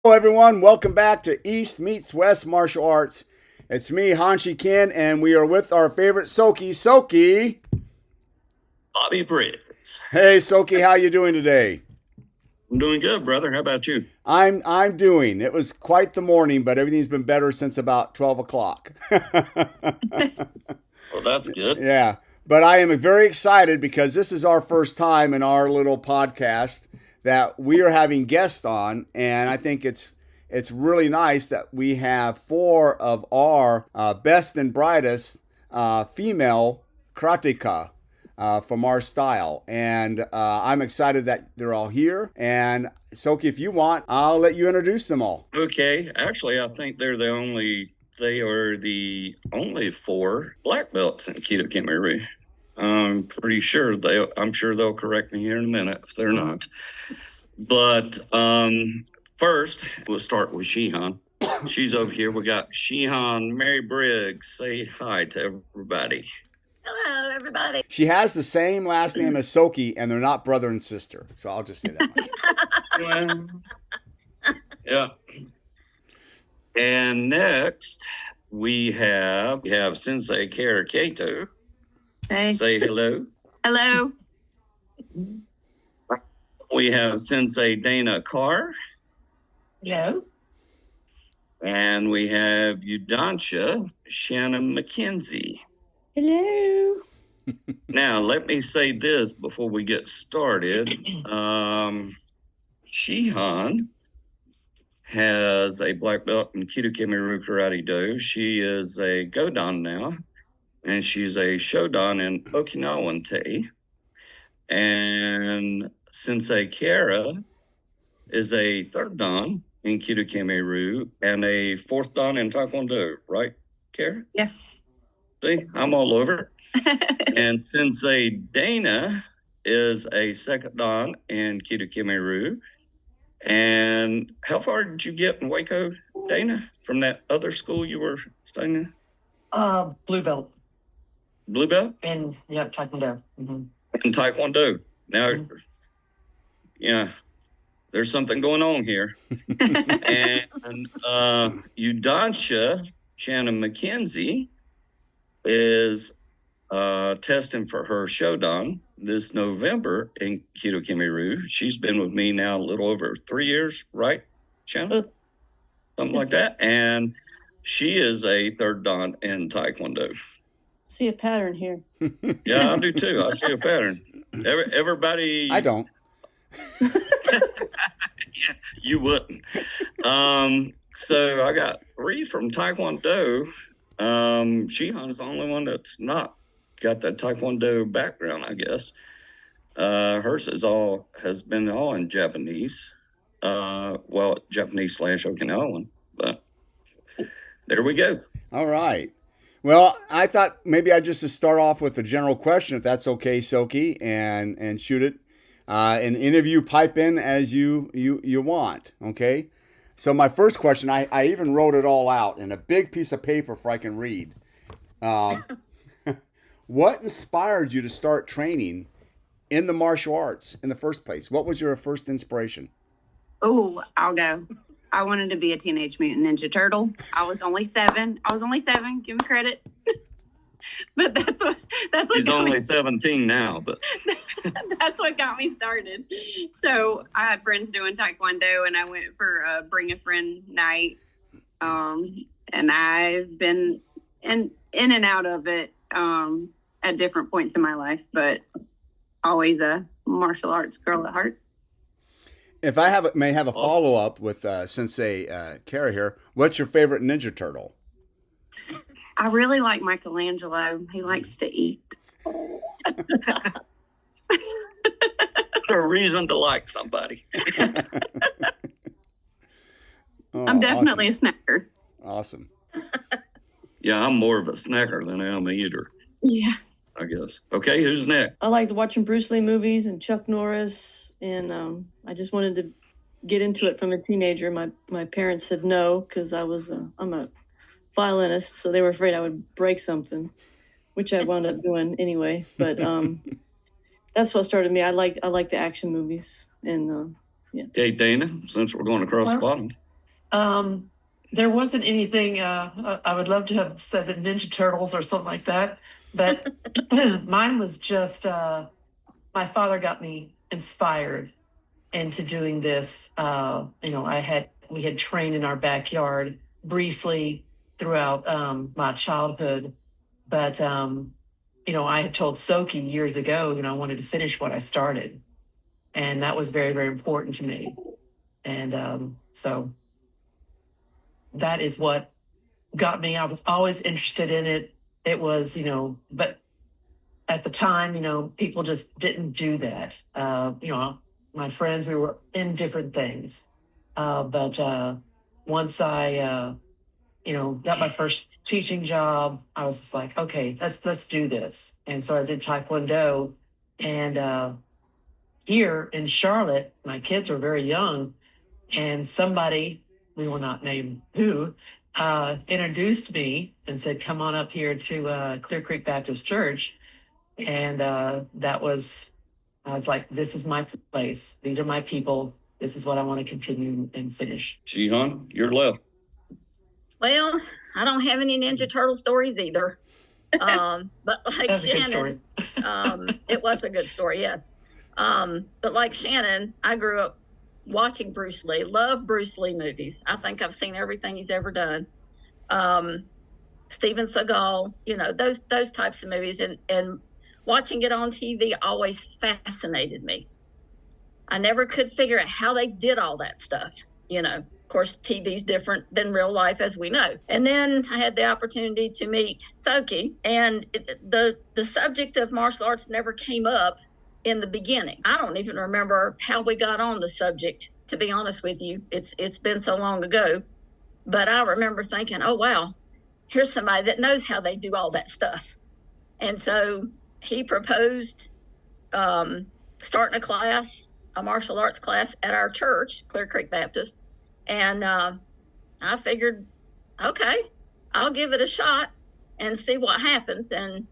Hello, everyone. Welcome back to East Meets West Martial Arts. It's me, Hanshi Ken, and we are with our favorite Soke. Soke. Bobby Briggs. Hey, Soke, how you doing today? I'm doing good, brother. How about you? I'm doing. It was quite the morning, but everything's been better since about 12 o'clock. Well, that's good. Yeah, but I am very excited because this is our first time in our little podcast that we are having guests on, and I think it's really nice that we have four of our best and brightest female karateka from our style, and I'm excited that they're all here. And Soki, if you want, I'll let you introduce them all. Okay. Actually, I think they are the only four black belts in Kidokime Ryu. I'm sure they'll correct me here in a minute if they're not. But first, we'll start with Shihan. She's over here. We got Shihan Mary Briggs. Say hi to everybody. Hello, everybody. She has the same last name as Soki, and they're not brother and sister. So I'll just say that much. Yeah. And next, we have Sensei Kara. Hey. Say hello. Hello. We have Sensei Dana Carr. Hello. And we have Yudansha Shannon McKenzie. Hello. Now, let me say this before we get started. Shihan has a black belt in Kidokime Ryu Karate Do. She is a Godan now, and she's a Shodan in Okinawan Te. And Sensei Kara is a third Dan in Kidokime Ryu and a fourth Dan in Taekwondo, right, Kara? Yeah. See, I'm all over. And Sensei Dana is a second Dan in Kidokime Ryu. And how far did you get in Waco, Dana, from that other school you were studying in? Blue belt. Blue belt? And yeah, Taekwondo. Mm-hmm. In Taekwondo. Now, yeah, there's something going on here. And Yudansha Shannon McKenzie is testing for her Shodan this November in Kidokime Ryu. She's been with me now a little over 3 years, right, Shannon? Something like that. And she is a third Dan in Taekwondo. See a pattern here. Yeah, I do too. I see a pattern. Everybody. I don't. Yeah, you wouldn't. So I got three from Taekwondo. Shihan is the only one that's not got that Taekwondo background, I guess. Hers has been all in Japanese. Japanese / Okinawan, but there we go. All right. Well, I thought maybe I'd just start off with a general question, if that's okay, Soki, and shoot it. And interview pipe in as you want, okay? So my first question, I even wrote it all out in a big piece of paper for I can read. What inspired you to start training in the martial arts in the first place? What was your first inspiration? Oh, I'll go. I wanted to be a Teenage Mutant Ninja Turtle. I was only 7. Give me credit. But that's what He's only 17 now, but that's what got me started. So I had friends doing Taekwondo, and I went for a Bring a Friend night. And I've been in and out of it at different points in my life, but always a martial arts girl at heart. If I may have a follow up with Sensei Kara here, what's your favorite Ninja Turtle? I really like Michelangelo. He likes to eat. a reason to like somebody. I'm definitely awesome. A snacker. Awesome. Yeah, I'm more of a snacker than I am a eater. Yeah. I guess. Okay, who's next? I liked watching Bruce Lee movies and Chuck Norris, and I just wanted to get into it from a teenager. My parents said no because I'm a violinist, so they were afraid I would break something, which I wound up doing anyway. But that's what started me. I like the action movies, and yeah. Okay, Dana, since we're going across the bottom. There wasn't anything, I would love to have said the Ninja Turtles or something like that, but mine was just, my father got me inspired into doing this. We had trained in our backyard briefly throughout my childhood, but I had told Soke years ago, I wanted to finish what I started, and that was very, very important to me. And so that is what got me. I was always interested in it. It was, but at the time, people just didn't do that. My friends, we were in different things. But once I, got my first teaching job, I was just like, okay, let's do this. And so I did Taekwondo. And here in Charlotte, my kids were very young, and somebody, we will not name who, introduced me and said, come on up here to Clear Creek Baptist Church. And I was like, this is my place. These are my people. This is what I want to continue and finish. Shihan, you're left. Well, I don't have any Ninja Turtle stories either. But like Shannon, it was a good story, yes. But like Shannon, I grew up watching Bruce Lee, love Bruce Lee movies. I think I've seen everything he's ever done. Steven Seagal, those types of movies, and watching it on TV always fascinated me. I never could figure out how they did all that stuff. Of course, TV's different than real life, as we know. And then I had the opportunity to meet Soke, and the subject of martial arts never came up in the beginning. I don't even remember how we got on the subject, to be honest with you. It's been so long ago. But I remember thinking, oh, wow, here's somebody that knows how they do all that stuff. And so he proposed starting a martial arts class at our church, Clear Creek Baptist. And I figured, okay, I'll give it a shot and see what happens. And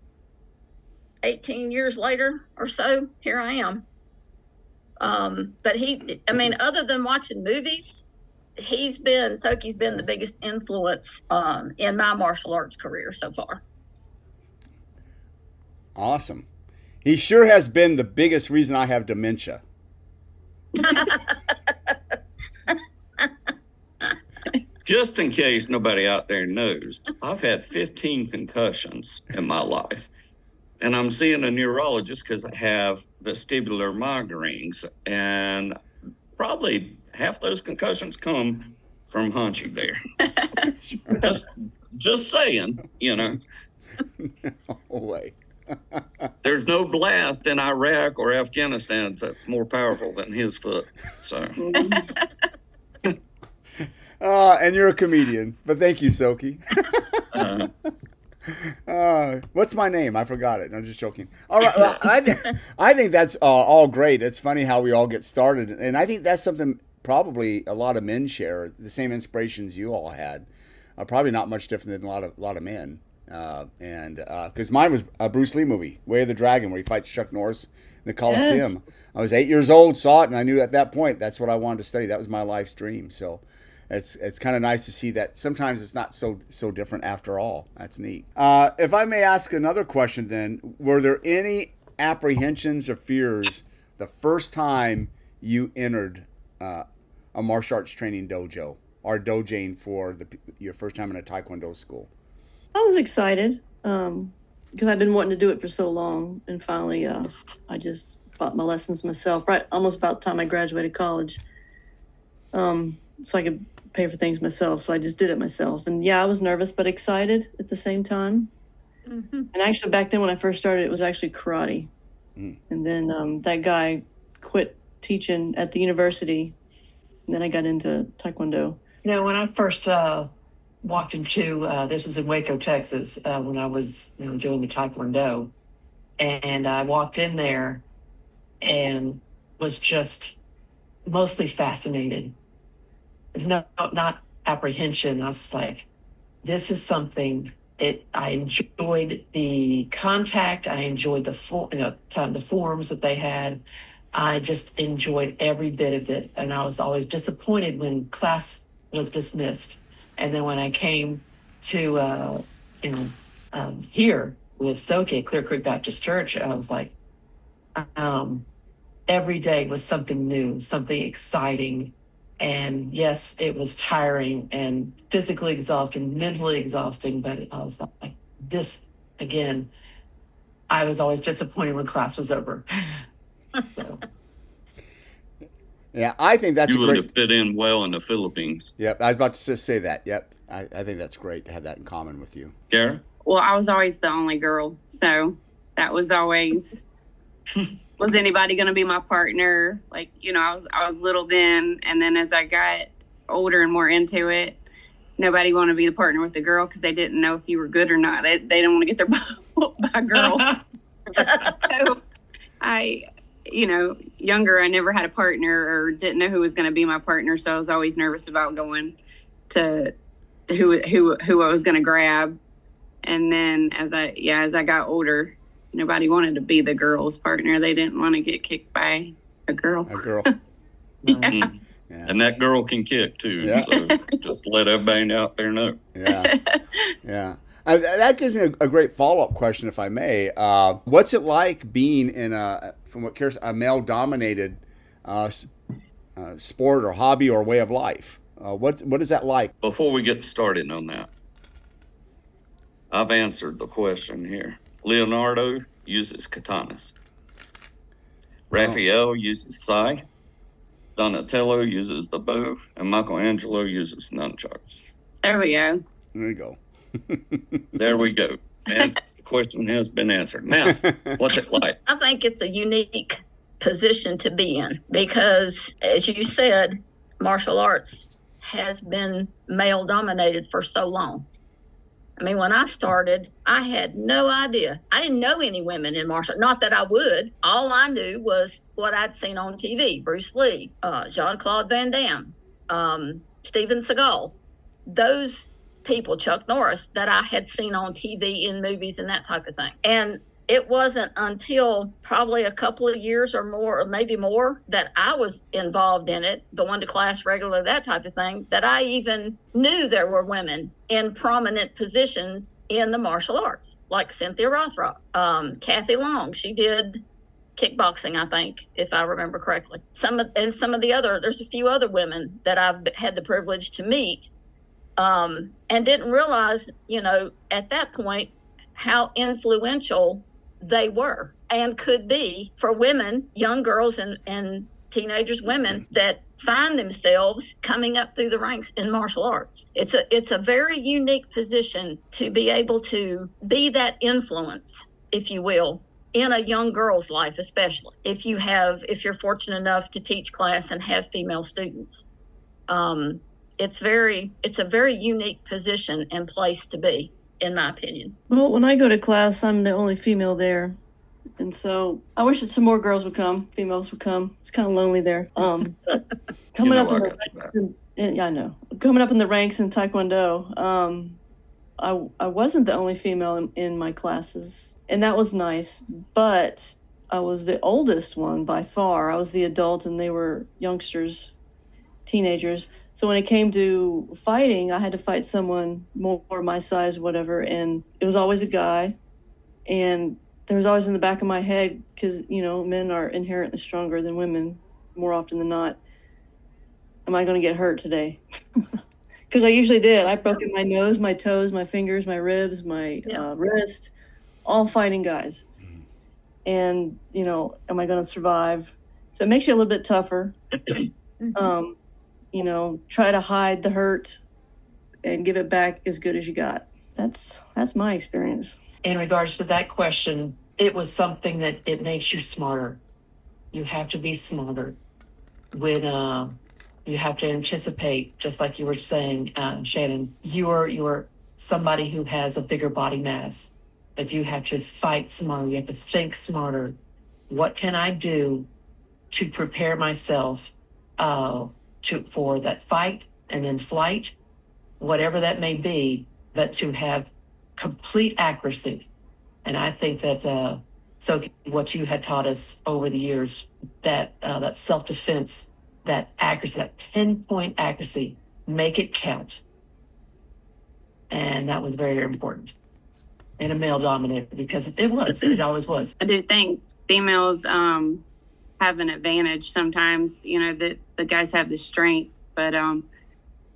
18 years later or so, here I am. But other than watching movies, Soke's been the biggest influence in my martial arts career so far. Awesome. He sure has been the biggest reason I have dementia. Just in case nobody out there knows, I've had 15 concussions in my life. And I'm seeing a neurologist because I have vestibular migraines. And probably half those concussions come from Hunchy there. just saying, No way. There's no blast in Iraq or Afghanistan that's more powerful than his foot. So. And you're a comedian, but thank you, Soke. What's my name? I forgot it. No, I'm just joking. All right. Well, I think that's all great. It's funny how we all get started. And I think that's something probably a lot of men share, the same inspirations you all had. Probably not much different than a lot of men. Because mine was a Bruce Lee movie, Way of the Dragon, where he fights Chuck Norris in the Coliseum. Yes. I was 8 years old, saw it, and I knew at that point that's what I wanted to study. That was my life's dream. So it's kind of nice to see that sometimes it's not so different after all. That's neat. If I may ask another question, then, were there any apprehensions or fears the first time you entered a martial arts training dojo or dojang for your first time in a Taekwondo school? I was excited because I've been wanting to do it for so long, and finally I just bought my lessons myself, right almost about the time I graduated college, so I could pay for things myself. So I just did it myself, and yeah, I was nervous but excited at the same time. Mm-hmm. And actually, back then when I first started, it was actually karate, and then that guy quit teaching at the university, and then I got into Taekwondo. When I first walked into, this was in Waco, Texas, when I was doing the Taekwondo. And I walked in there and was just mostly fascinated. No, not apprehension. I was just like, this is something. I enjoyed the contact. I enjoyed the forms that they had. I just enjoyed every bit of it. And I was always disappointed when class was dismissed. And then when I came to, here with Soke, Clear Creek Baptist Church, I was like, every day was something new, something exciting. And yes, it was tiring and physically exhausting, mentally exhausting, but I was like, this again, I was always disappointed when class was over. So. Yeah, I think that's You a would great. have fit in well in the Philippines. Yep, I was about to just say that. Yep, I think that's great to have that in common with you. Kara? Well, I was always the only girl, so that was always was anybody going to be my partner? Like, I was little then, and then as I got older and more into it, nobody wanted to be the partner with the girl because they didn't know if you were good or not. They didn't want to get their butt by a girl. So younger, I never had a partner or didn't know who was going to be my partner, so I was always nervous about going to who I was going to grab. And then as I got older, nobody wanted to be the girl's partner. They didn't want to get kicked by a girl. A girl. Yeah. Yeah. And that girl can kick too. Yeah. So just let everybody out there know. Yeah. Yeah. That gives me a great follow-up question, if I may. What's it like being in from what Kara's, a male-dominated sport or hobby or way of life? What is that like? Before we get started on that, I've answered the question here. Leonardo uses katanas. Raphael uses sai. Donatello uses the bow. And Michelangelo uses nunchucks. There we go. There you go. There we go. And the question has been answered. Now, what's it like? I think it's a unique position to be in because, as you said, martial arts has been male dominated for so long. I mean, when I started, I had no idea. I didn't know any women in martial. Not that I would. All I knew was what I'd seen on TV: Bruce Lee, Jean-Claude Van Damme, Steven Seagal. Those people, Chuck Norris, that I had seen on TV in movies and that type of thing. And it wasn't until probably a couple of years or more, or maybe more, that I was involved in it, going to class regularly, that type of thing, that I even knew there were women in prominent positions in the martial arts, like Cynthia Rothrock, Kathy Long. She did kickboxing, I think, if I remember correctly. There's a few other women that I've had the privilege to meet, and didn't realize, at that point, how influential they were and could be for women, young girls and teenagers, women that find themselves coming up through the ranks in martial arts. It's a very unique position to be able to be that influence, if you will, in a young girl's life, especially if you're fortunate enough to teach class and have female students. It's a very unique position and place to be, in my opinion. Well, when I go to class, I'm the only female there. And so I wish that some more girls would come, females would come. It's kind of lonely there. Coming up in the ranks, yeah, I know. Coming up in the ranks in Taekwondo, I wasn't the only female in my classes, and that was nice. But I was the oldest one by far. I was the adult, and they were youngsters, teenagers. So when it came to fighting, I had to fight someone more my size, whatever, and it was always a guy. And there was always in the back of my head, because, men are inherently stronger than women more often than not. Am I going to get hurt today? Because I usually did. I broke my nose, my toes, my fingers, my ribs, my wrist, all fighting guys. And, am I going to survive? So it makes you a little bit tougher. Try to hide the hurt and give it back as good as you got. That's my experience. In regards to that question, it was something that it makes you smarter. You have to be smarter. When you have to anticipate, just like you were saying, Shannon, you're somebody who has a bigger body mass, that you have to fight smarter. You have to think smarter. What can I do to prepare myself for that fight and then flight, whatever that may be, but to have complete accuracy. And I think that so what you had taught us over the years, that self-defense, that accuracy, that pinpoint accuracy, make it count. And that was very important in a male dominated, because it always was. I do think females have an advantage sometimes, that the guys have the strength, but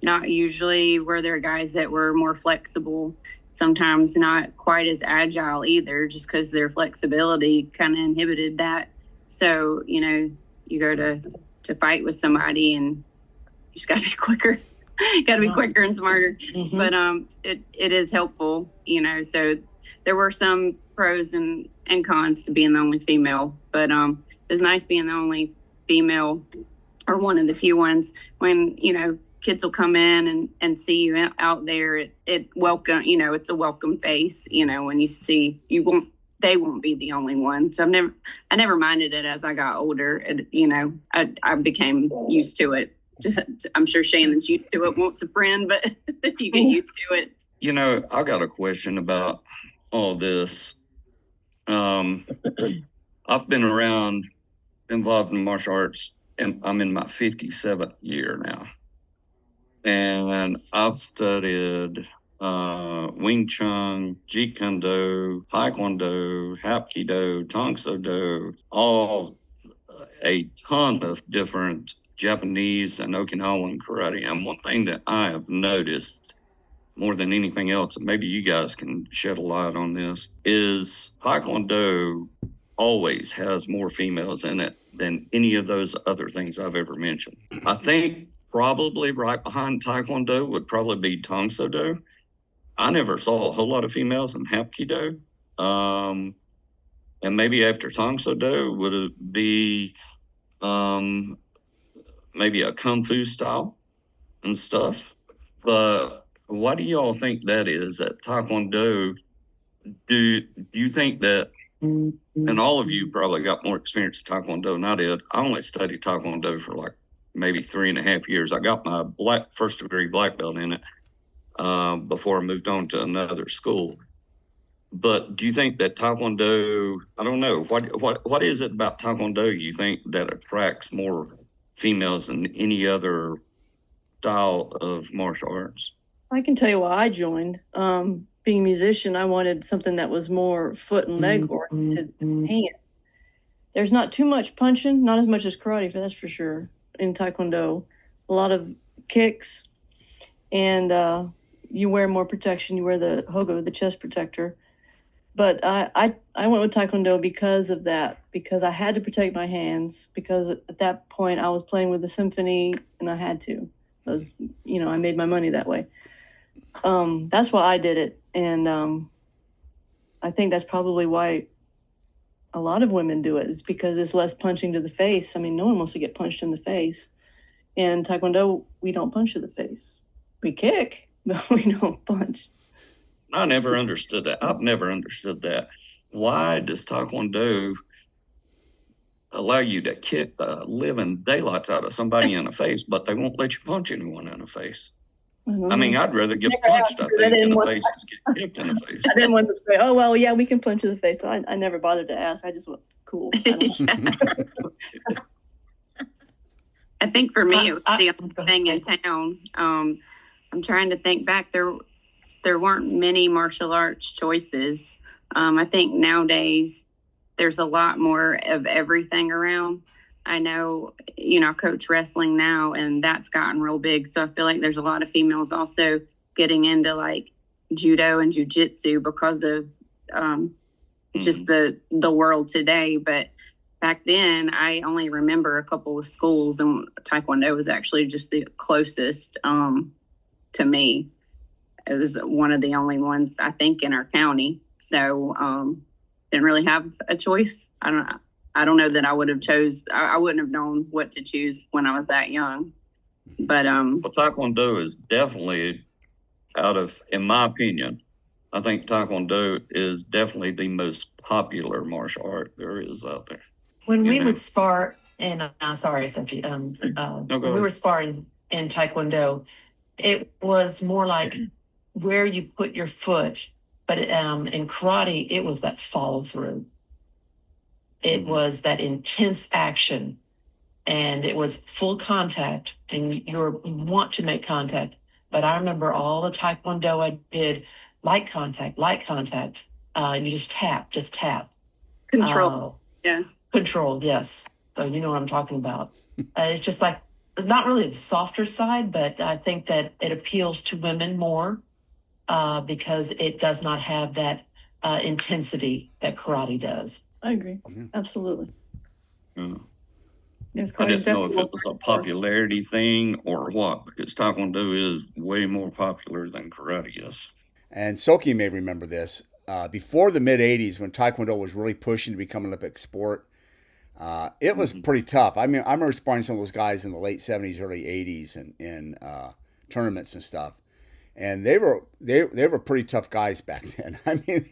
not usually. Were there guys that were more flexible, sometimes not quite as agile either, just because their flexibility kind of inhibited that. So, you go to fight with somebody and you just got to be quicker. Got to be quicker and smarter. Mm-hmm. But it is helpful, so there were some pros and cons to being the only female, but it's nice being the only female, or one of the few ones, when kids will come in and see you out there. It welcome, it's a welcome face, when you see they won't be the only one. So I never minded it as I got older. I became used to it. I'm sure Shannon's used to it, wants a friend, but you get used to it. I got a question about all this. I've been involved in martial arts, and I'm in my 57th year now. And I've studied Wing Chun, Jeet Kune Do, Taekwondo, Hapkido, Tang Soo Do, all a ton of different Japanese and Okinawan karate. And one thing that I have noticed more than anything else, and maybe you guys can shed a light on this, is Taekwondo always has more females in it than any of those other things I've ever mentioned. I think probably right behind Taekwondo would probably be Tang Soo Do. I never saw a whole lot of females in Hapkido. And maybe after Tang Soo Do would it be maybe a Kung Fu style and stuff. But why do y'all think that is, that Taekwondo? Do you think that, and all of you probably got more experience in Taekwondo than I did. I only studied Taekwondo for like maybe 3.5 years. I got my first degree black belt in it before I moved on to another school. But do you think that Taekwondo, I don't know, what is it about Taekwondo you think that attracts more females than any other style of martial arts? I can tell you why I joined. Being a musician, I wanted something that was more foot and leg oriented hand. There's not too much punching, not as much as karate, that's for sure, in Taekwondo. A lot of kicks, and you wear more protection. You wear the hogo, the chest protector. But I went with Taekwondo because of that, because I had to protect my hands, because at that point I was playing with the symphony and I had to. I made my money that way. That's why I did it. And I think that's probably why a lot of women do it, is because it's less punching to the face. I mean, no one wants to get punched in the face. And in Taekwondo, we don't punch to the face. We kick, but we don't punch. I never understood that. I've never understood that. Why does Taekwondo allow you to kick the living daylights out of somebody in the face, but they won't let you punch anyone in the face? I mean, I'd rather get punched, I think, in the face than get kicked in the face. I didn't want them to say, oh, well, yeah, we can punch in the face. So I never bothered to ask. I just went, cool. I think for me, it was the only thing in town. I'm trying to think back. There weren't many martial arts choices. I think nowadays there's a lot more of everything around. I know, I coach wrestling now, and that's gotten real big. So I feel like there's a lot of females also getting into like judo and jujitsu because of just the world today. But back then, I only remember a couple of schools, and Taekwondo was actually just the closest to me. It was one of the only ones, I think, in our county. So didn't really have a choice. I don't know that I would have I wouldn't have known what to choose when I was that young. But well, Taekwondo is definitely in my opinion, I think Taekwondo is definitely the most popular martial art there is out there. When we would spar, and sorry, Sensei, when we were sparring in Taekwondo, it was more like where you put your foot, but in karate, it was that follow through. It was that intense action and it was full contact, and you want to make contact. But I remember all the Taekwondo I did, light contact, you just tap. Control. Yeah. Control, yes. So you know what I'm talking about. It's just like, it's not really the softer side, but I think that it appeals to women more because it does not have that intensity that karate does. I agree. Absolutely. Mm. Yes, I karate's didn't know if definitely it was a popularity thing or what, because Taekwondo is way more popular than karate is. And Soke may remember this. Before the mid 80s, when Taekwondo was really pushing to become an Olympic sport, it was pretty tough. I mean, I remember sparring some of those guys in the late 70s, early 80s and in tournaments and stuff. And they were pretty tough guys back then. I mean,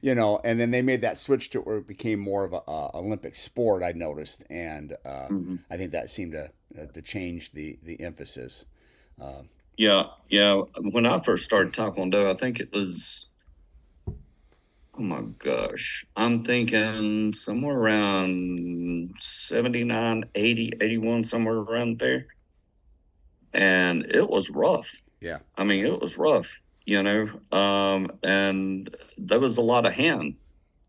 and then they made that switch to where it became more of a Olympic sport, I noticed. And I think that seemed to change the emphasis. Yeah. When I first started Taekwondo, I think it was, oh my gosh, I'm thinking somewhere around 79, 80, 81, somewhere around there. And it was rough. Yeah. I mean, it was rough, and there was a lot of hand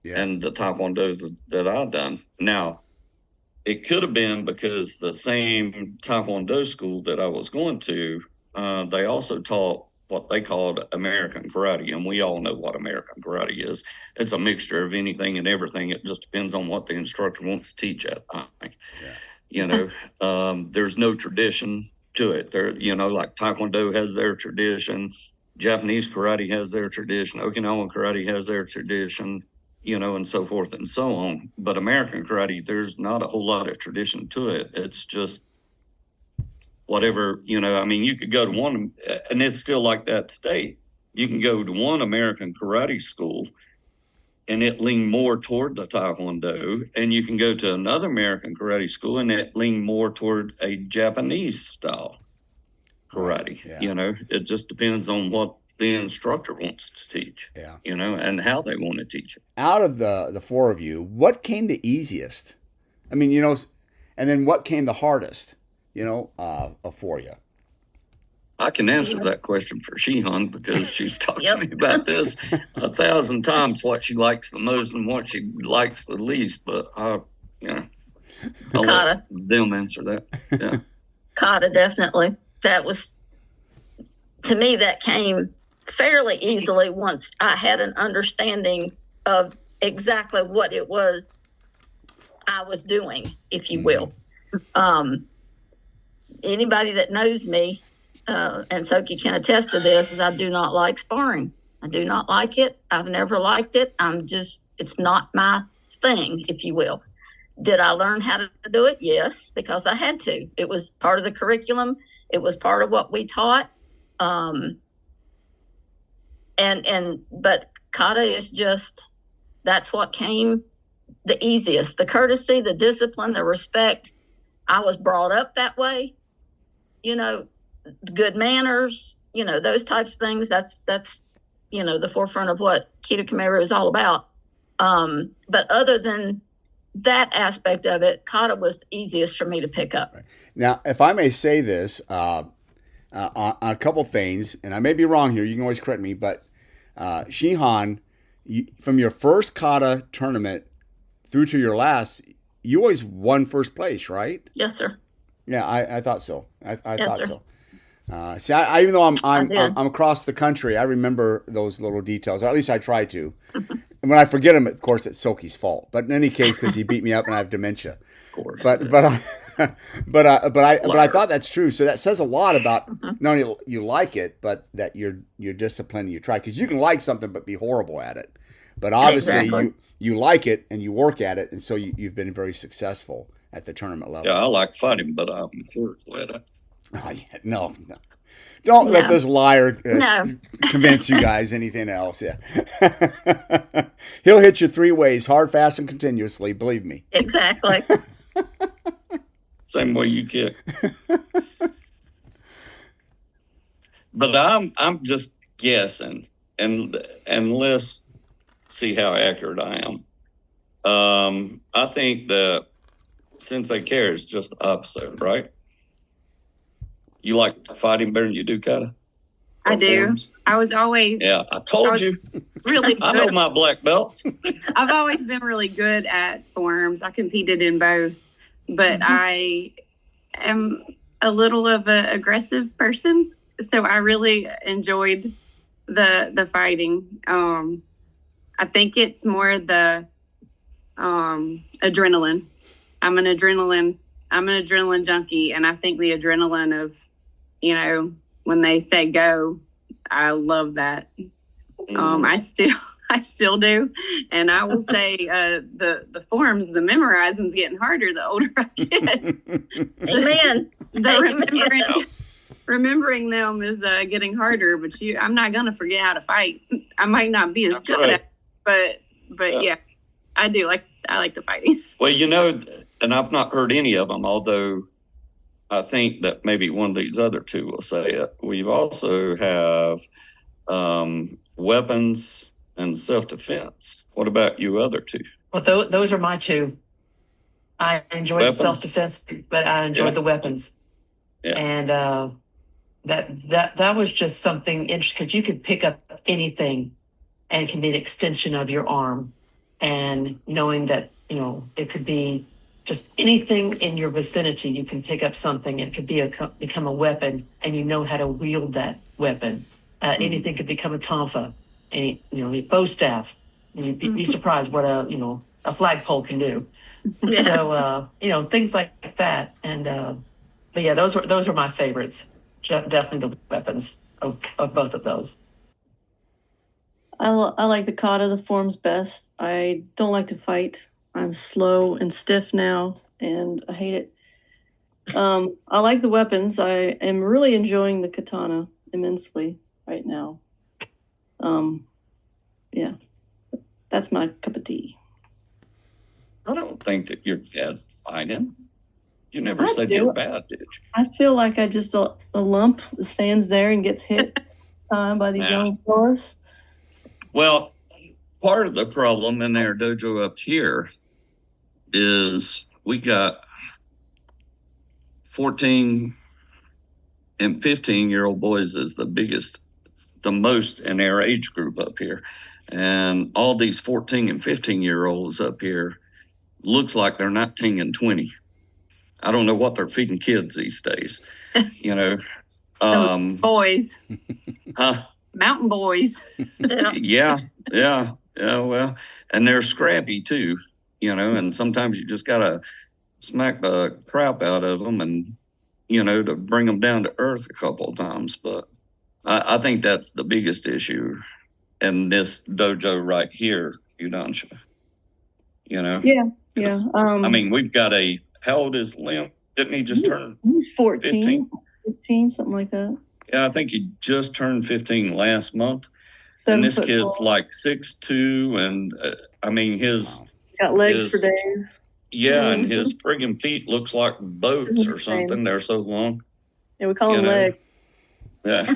in the Taekwondo that I've done. Now, it could have been because the same Taekwondo school that I was going to, they also taught what they called American karate, and we all know what American karate is. It's a mixture of anything and everything. It just depends on what the instructor wants to teach at. There's no tradition to it. There, like Taekwondo has their tradition, Japanese karate has their tradition, Okinawan karate has their tradition, and so forth and so on. But American karate, there's not a whole lot of tradition to it. It's just whatever, I mean, you could go to one, and it's still like that today. You can go to one American karate school and it leaned more toward the Taekwondo, and you can go to another American karate school and it leaned more toward a Japanese style karate. Right. Yeah. It just depends on what the instructor wants to teach. Yeah. And how they want to teach it. Out of the four of you, what came the easiest? I mean, and then what came the hardest? For you. I can answer that question for Shihan because she's talked to me about this 1,000 times, what she likes the most and what she likes the least. But I'll let them answer that. Yeah. Kata, definitely. That was, to me, that came fairly easily once I had an understanding of exactly what it was I was doing, if you will. Anybody that knows me, and Soke can attest to this, is I do not like sparring. I do not like it. I've never liked it. It's not my thing, if you will. Did I learn how to do it? Yes, because I had to. It was part of the curriculum. It was part of what we taught. But kata is just, that's what came the easiest. The courtesy, the discipline, the respect. I was brought up that way. Good manners, those types of things. That's the forefront of what Kidokime Ryu is all about. But other than that aspect of it, kata was the easiest for me to pick up. Right. Now, if I may say this on a couple things, and I may be wrong here, you can always correct me, but Shihan, from your first kata tournament through to your last, you always won first place, right? Yes, sir. Yeah, I thought so. I thought sir. so. See, I even though I'm across the country, I remember those little details, or at least I try to. And when I forget them, of course, it's Soke's fault. But in any case, because he beat me up and I have dementia. Of course. But I thought that's true. So that says a lot about not only you like it, but that you're disciplined and you try. Because you can like something but be horrible at it. But obviously you like it and you work at it, and so you've been very successful at the tournament level. Yeah, I like fighting, but I'm horrible at it. Oh, yeah. No. Don't let this liar convince you guys anything else. Yeah. He'll hit you 3 ways, hard, fast, and continuously. Believe me. Exactly. Same way you kick. But I'm just guessing, and let's see how accurate I am. I think that Sensei Kara is just the opposite, right? You like fighting better than you do kata? I do. Forms? I was always Yeah, I told you. really I know good. my black belts. I've always been really good at forms. I competed in both, but I am a little of an aggressive person, so I really enjoyed the fighting. I think it's more the adrenaline. I'm an adrenaline junkie, and I think the adrenaline of, you know, when they say go, I love that. I still do, and I will say the forms, the memorizing's getting harder the older I get. Amen. Remembering them is getting harder, but I'm not gonna forget how to fight. I might not be as That's good right. at it, but yeah, I like the fighting. Well, you know, and I've not heard any of them, although I think that maybe one of these other two will say it. We've also have weapons and self-defense. What about you other two? Well, those are my two. I enjoyed Weapons? self-defense, but I enjoyed the weapons. Yeah. And that was just something interesting, because you could pick up anything and it can be an extension of your arm. And knowing that, you know, it could be just anything in your vicinity, you can pick up something. It could become a weapon, and you know how to wield that weapon. Anything could become a tonfa, a bow staff. And you'd be surprised what a flagpole can do. Yeah. So things like that. And but yeah, those are my favorites. Definitely the weapons of both of those. I like the kata, the forms best. I don't like to fight. I'm slow and stiff now, and I hate it. I like the weapons. I am really enjoying the katana immensely right now. Yeah, that's my cup of tea. I don't think that you're bad fighting. You never I said do. you were bad, did you? I feel like I just a lump that stands there and gets hit by these young fellas. Well, part of the problem in our dojo up here is we got 14 and 15-year-old boys is the most in our age group up here. And all these 14 and 15-year-olds up here looks like they're 19 and 20. I don't know what they're feeding kids these days, you know. Boys. Huh? Mountain boys. Yeah. Well, and they're scrappy too, you know, and sometimes you just got to smack the crap out of them and, you know, to bring them down to earth a couple of times. But I think that's the biggest issue in this dojo right here, Yudansha. You know? Yeah. I mean, we've got how old is Lim? Didn't he just turn? He's 14, 15? 15, something like that. Yeah, I think he just turned 15 last month. 7 And this foot kid's tall. like 6'2", and I mean Got legs for days. Yeah, and his friggin' feet looks like boats or something. They're so long. Yeah, we call them legs. Yeah.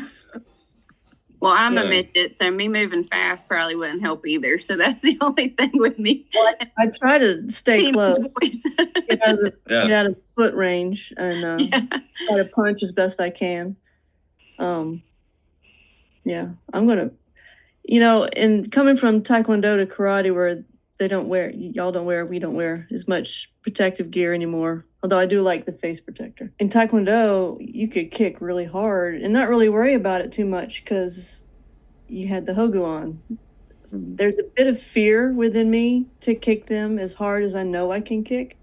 Well, I'm a midget, so me moving fast probably wouldn't help either. So that's the only thing with me. Well, I try to stay close, Boys. get out of the foot range, and try to punch as best I can. Yeah, I'm gonna, and coming from Taekwondo to karate, where we don't wear as much protective gear anymore. Although I do like the face protector. In Taekwondo, you could kick really hard and not really worry about it too much because you had the hogu on. There's a bit of fear within me to kick them as hard as I know I can kick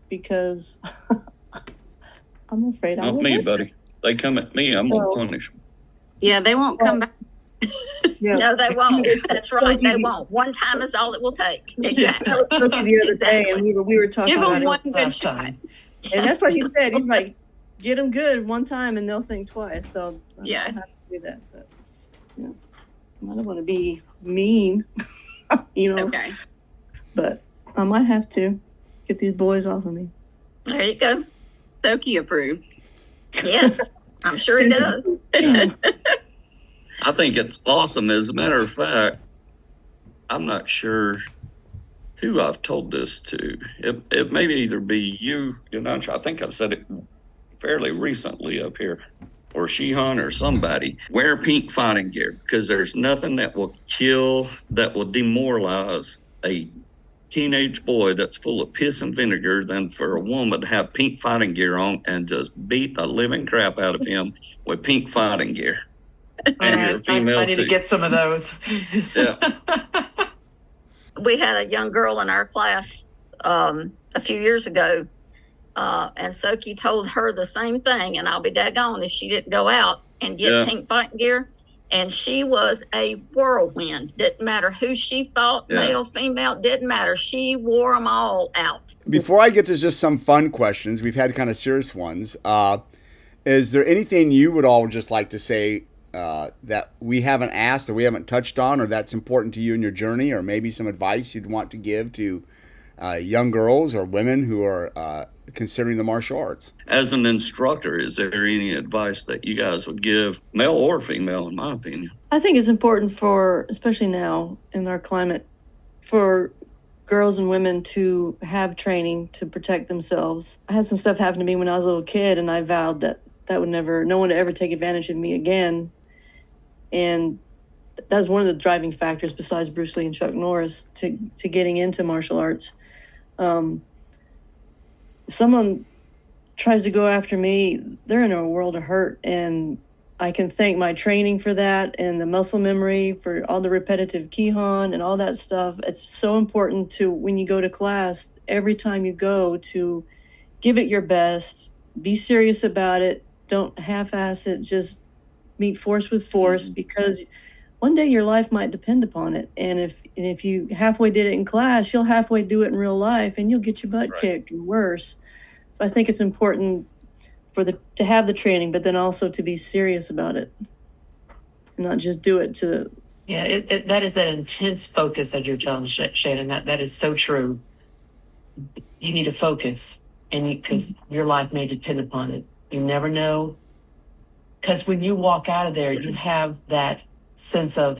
because I'm afraid I will. Not me, buddy. They come at me, I'm going to punish them. Yeah, they won't come back. Yeah. No, they won't. That's right. They won't. One time is all it will take. Exactly. I was talking the other day, and we were talking Give about them it. one good shot. And that's what he said. He's like, get them good one time, and they'll think twice. So I have to do that. But I don't want to be mean, Okay. But I might have to get these boys off of me. There you go. Soke approves. Yes, I'm sure he does. I think it's awesome. As a matter of fact, I'm not sure who I've told this to. It may either be you, Yudansha. I think I've said it fairly recently up here, or Shihan or somebody. Wear pink fighting gear, because there's nothing that will demoralize a teenage boy that's full of piss and vinegar than for a woman to have pink fighting gear on and just beat the living crap out of him with pink fighting gear. And you're a female I need too. to get some of those. Yeah. We had a young girl in our class a few years ago, and Soke told her the same thing, and I'll be daggone if she didn't go out and get pink fighting gear. And she was a whirlwind. Didn't matter who she fought, male, female, didn't matter. She wore them all out. Before I get to just some fun questions, we've had kind of serious ones. Is there anything you would all just like to say that we haven't asked or we haven't touched on, or that's important to you in your journey, or maybe some advice you'd want to give to young girls or women who are considering the martial arts? As an instructor, is there any advice that you guys would give, male or female, in my opinion? I think it's important for, especially now in our climate, for girls and women to have training to protect themselves. I had some stuff happen to me when I was a little kid, and I vowed that no one would ever take advantage of me again. And that's one of the driving factors, besides Bruce Lee and Chuck Norris, to getting into martial arts. Someone tries to go after me, they're in a world of hurt, and I can thank my training for that, and the muscle memory for all the repetitive Kihon and all that stuff. It's so important to, when you go to class, every time you go, to give it your best, be serious about it, don't half-ass it, just meet force with force, because one day your life might depend upon it. And if you halfway did it in class, you'll halfway do it in real life, and you'll get your butt kicked or worse. So I think it's important to have the training, but then also to be serious about it, and not just do it to. Yeah, that is an intense focus that you're telling, Shannon. That is so true. You need to focus, and because your life may depend upon it. You never know, because when you walk out of there, you have that sense of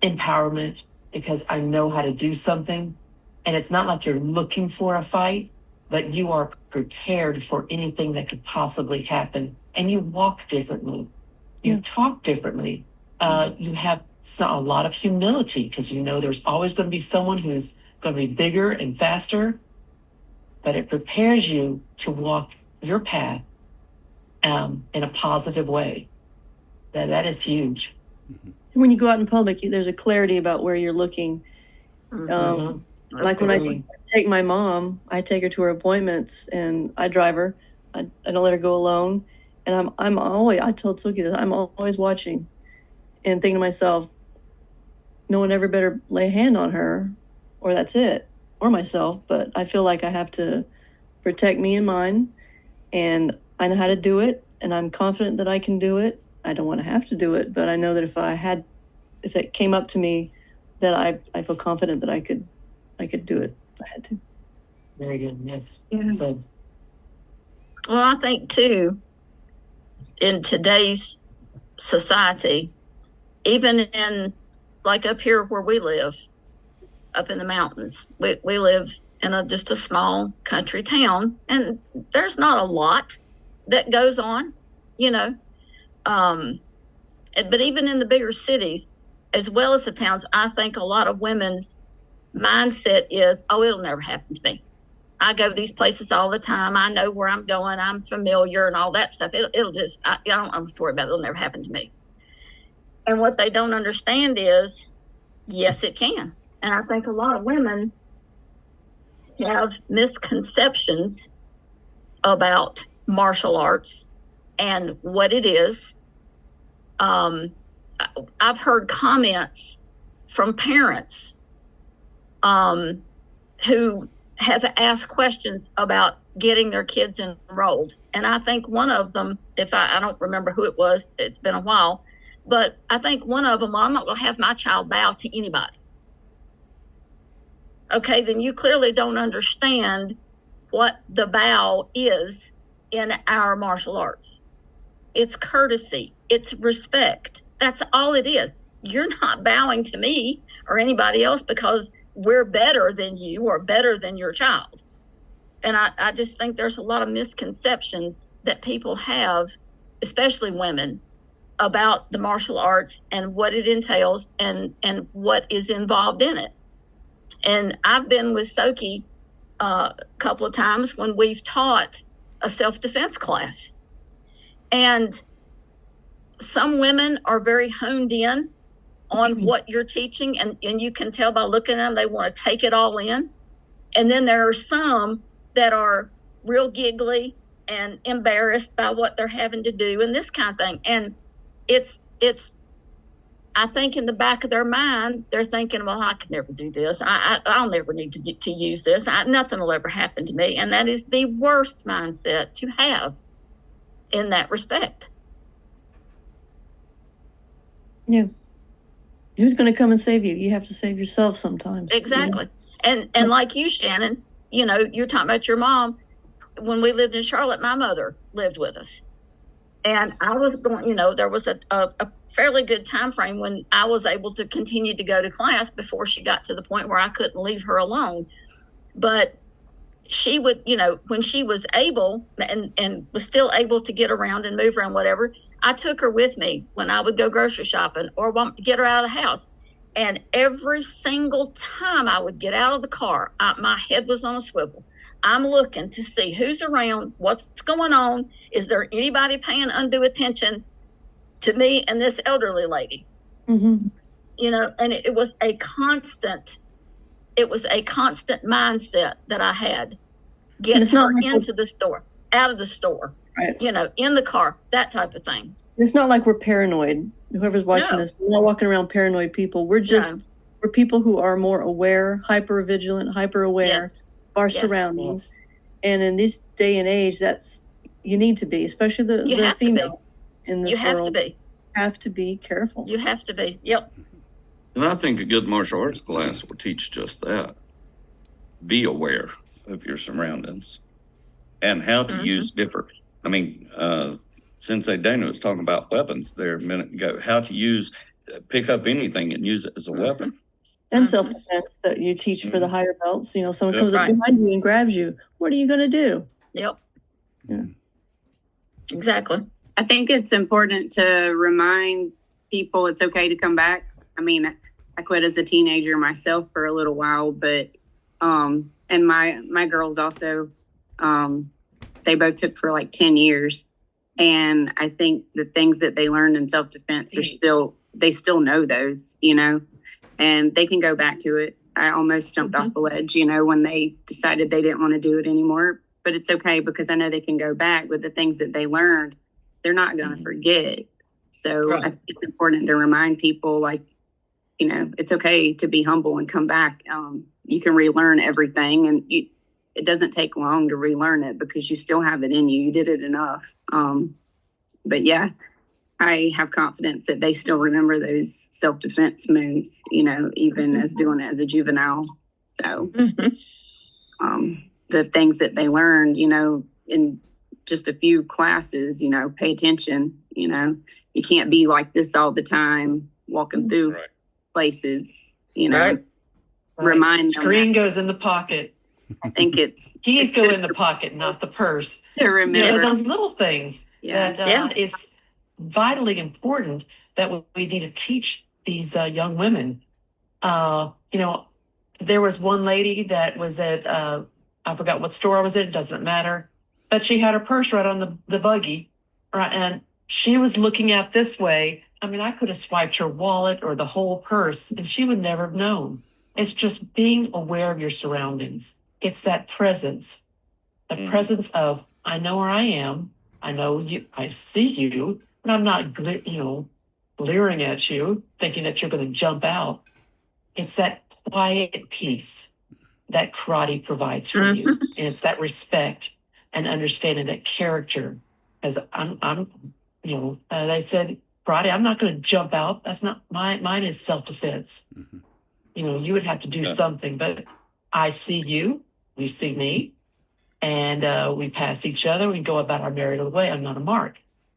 empowerment, because I know how to do something, and it's not like you're looking for a fight, but you are prepared for anything that could possibly happen. And you walk differently, you talk differently, you have a lot of humility, because you know there's always going to be someone who's going to be bigger and faster, but it prepares you to walk your path in a positive way. That is huge. When you go out in public, there's a clarity about where you're looking. Like when I take my mom, I take her to her appointments, and I drive her. I don't let her go alone. And I'm always, I told Soke that I'm always watching and thinking to myself, no one ever better lay a hand on her, or that's it, or myself. But I feel like I have to protect me and mine, and I know how to do it, and I'm confident that I can do it. I don't want to have to do it, but I know that if it came up to me, that I feel confident that I could do it if I had to. Very good. Yes. Yeah. So. Well, I think too, in today's society, even in, like up here where we live, up in the mountains, we live in just a small country town, and there's not a lot that goes on, but even in the bigger cities, as well as the towns, I think a lot of women's mindset is, oh, it'll never happen to me. I go to these places all the time. I know where I'm going. I'm familiar and all that stuff. It'll just, I don't have to worry about it. It'll never happen to me. And what they don't understand is, yes, it can. And I think a lot of women have misconceptions about martial arts and what it is. I've heard comments from parents who have asked questions about getting their kids enrolled. And I think one of them, if I don't remember who it was, it's been a while, but I think one of them, well, I'm not going to have my child bow to anybody. Okay, then you clearly don't understand what the bow is in our martial arts. It's courtesy. It's respect. That's all it is. You're not bowing to me or anybody else because we're better than you or better than your child. And I just think there's a lot of misconceptions that people have, especially women, about the martial arts and what it entails and what is involved in it. And I've been with Soke a couple of times when we've taught a self-defense class. And some women are very honed in on what you're teaching, and you can tell by looking at them, they want to take it all in. And then there are some that are real giggly and embarrassed by what they're having to do and this kind of thing. And it's I think in the back of their minds, they're thinking, well, I can never do this. I'll never need to use this. Nothing will ever happen to me. And that is the worst mindset to have in that respect. Yeah. Who's going to come and save you? You have to save yourself sometimes. Exactly. And like you, Shannon, you're talking about your mom. When we lived in Charlotte, my mother lived with us. And I was going, there was a fairly good time frame when I was able to continue to go to class before she got to the point where I couldn't leave her alone. But she would, when she was able and was still able to get around and move around, whatever, I took her with me when I would go grocery shopping or want to get her out of the house. And every single time I would get out of the car, my head was on a swivel. I'm looking to see who's around, what's going on. Is there anybody paying undue attention to me and this elderly lady? Mm-hmm. And it was a constant mindset that I had. Get her into the store, out of the store, right. In the car, that type of thing. It's not like we're paranoid. Whoever's watching this, we're not walking around paranoid people. We're just, we're people who are more aware, hyper vigilant, hyper aware of our surroundings. And in this day and age, you need to be, especially the female in this world. You have to be careful. You have to be. Yep. And I think a good martial arts class will teach just that. Be aware of your surroundings and how to use different. I mean, Sensei Dana was talking about weapons there a minute ago. How to pick up anything and use it as a weapon. And self-defense that you teach for the higher belts. Someone comes up behind you and grabs you. What are you going to do? Yep. Yeah. Exactly. I think it's important to remind people it's okay to come back. I mean, I quit as a teenager myself for a little while, but and my girls also, they both took for like 10 years. And I think the things that they learned in self-defense they still know those, and they can go back to it. I almost jumped off the ledge, when they decided they didn't want to do it anymore. But it's okay because I know they can go back with the things that they learned. They're not going to forget. So I think it's important to remind people, like, it's okay to be humble and come back. You can relearn everything, and it doesn't take long to relearn it because you still have it in you. You did it enough. But yeah, I have confidence that they still remember those self-defense moves, even as doing it as a juvenile. So the things that they learned, in just a few classes, pay attention, you can't be like this all the time, walking through places, remind them. Screen goes in the pocket. I think it's keys go in the pocket, not the purse. To remember those little things that is vitally important that we need to teach these young women. There was one lady that was at I forgot what store I was in. It doesn't matter, but she had her purse right on the buggy, right, and she was looking out this way. I mean, I could have swiped her wallet or the whole purse, and she would never have known. It's just being aware of your surroundings. It's that presence, the presence of, I know where I am. I know you, I see you, but I'm not, leering at you, thinking that you're going to jump out. It's that quiet peace that karate provides for you. And it's that respect and understanding that character. As they said, karate, I'm not going to jump out. That's not mine is self-defense. You would have to do something, but I see you, you see me, and we pass each other. We go about our merry little way. I'm not a mark.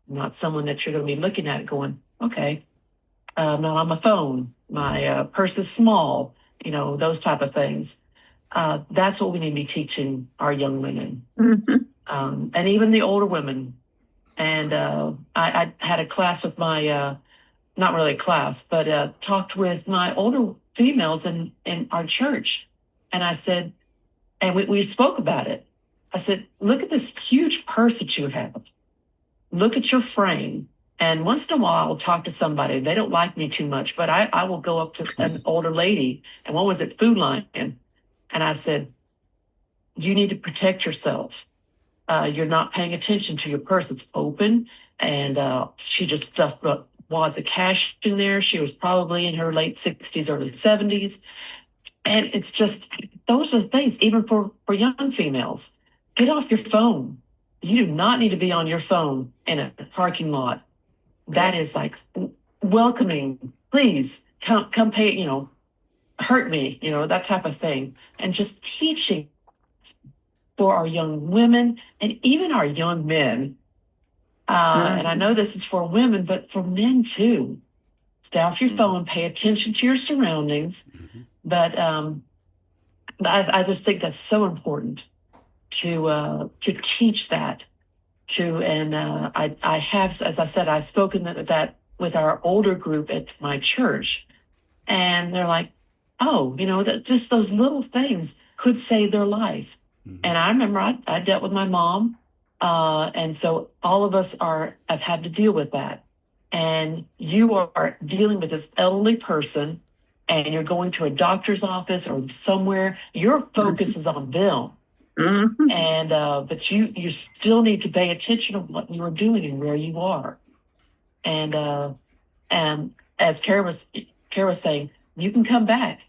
I'm not someone that you're going to be looking at going, okay, I'm not on my phone. My purse is small. those type of things. That's what we need to be teaching our young women, and even the older women. And I had a class with my, not really a class, but talked with my older females in our church. And I said, and we spoke about it. I said, look at this huge purse that you have. Look at your frame. And once in a while, I'll talk to somebody. They don't like me too much, but I will go up to an older lady. And one was at Food Lion. And I said, you need to protect yourself. You're not paying attention to your purse. It's open. And she just stuffed wads of cash in there. She was probably in her late 60s, early 70s. And it's just, those are the things, even for young females. Get off your phone. You do not need to be on your phone in a parking lot. That is like welcoming. Please come pay, hurt me, that type of thing. And just teaching for our young women and even our young men. And I know this is for women, but for men too. Stay off your phone, pay attention to your surroundings. But I just think that's so important to teach that and I have, as I said, I've spoken that with our older group at my church, and they're like, oh, that just those little things could save their life. And I remember I dealt with my mom, and so all of us have had to deal with that. And you are dealing with this elderly person, and you're going to a doctor's office or somewhere. Your focus is on them. And but you still need to pay attention to what you are doing and where you are. And as Kara was saying, you can come back.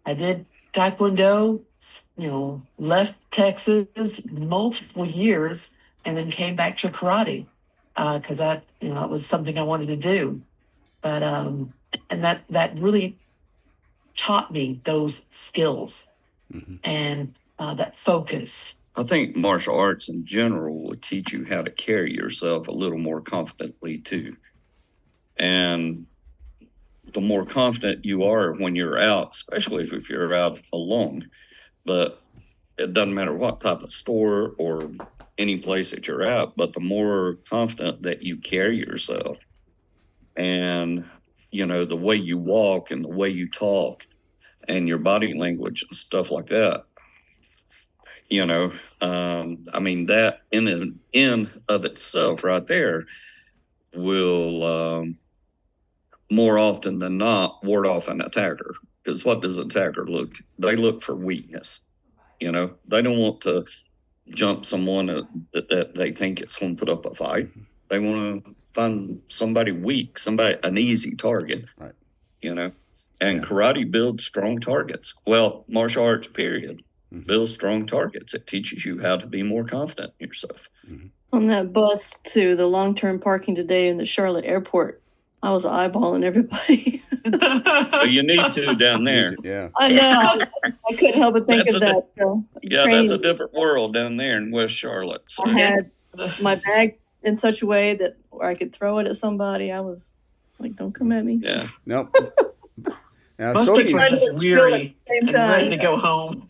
I did Taekwondo, left Texas multiple years, and then came back to karate because it was something I wanted to do. But and that really taught me those skills and that focus. I think martial arts in general will teach you how to carry yourself a little more confidently too. And the more confident you are when you're out, especially if you're out alone, but it doesn't matter what type of store or any place that you're at, but the more confident that you carry yourself and, the way you walk and the way you talk and your body language and stuff like that, that in of itself right there will more often than not ward off an attacker. Because what does an attacker look? They look for weakness. They don't want to jump someone that they think it's going to put up a fight. They want to find somebody weak, an easy target. Right. And karate builds strong targets. Well, martial arts, period. Build strong targets. It teaches you how to be more confident in yourself. On that bus to the long-term parking today in the Charlotte airport, I was eyeballing everybody. Well, you need to down there. Yeah. I know. I couldn't help but think of that. That's a different world down there in West Charlotte. So. I had my bag in such a way that where I could throw it at somebody. I was like, don't come at me. Yeah. Nope. Most people are just weary and ready to go home.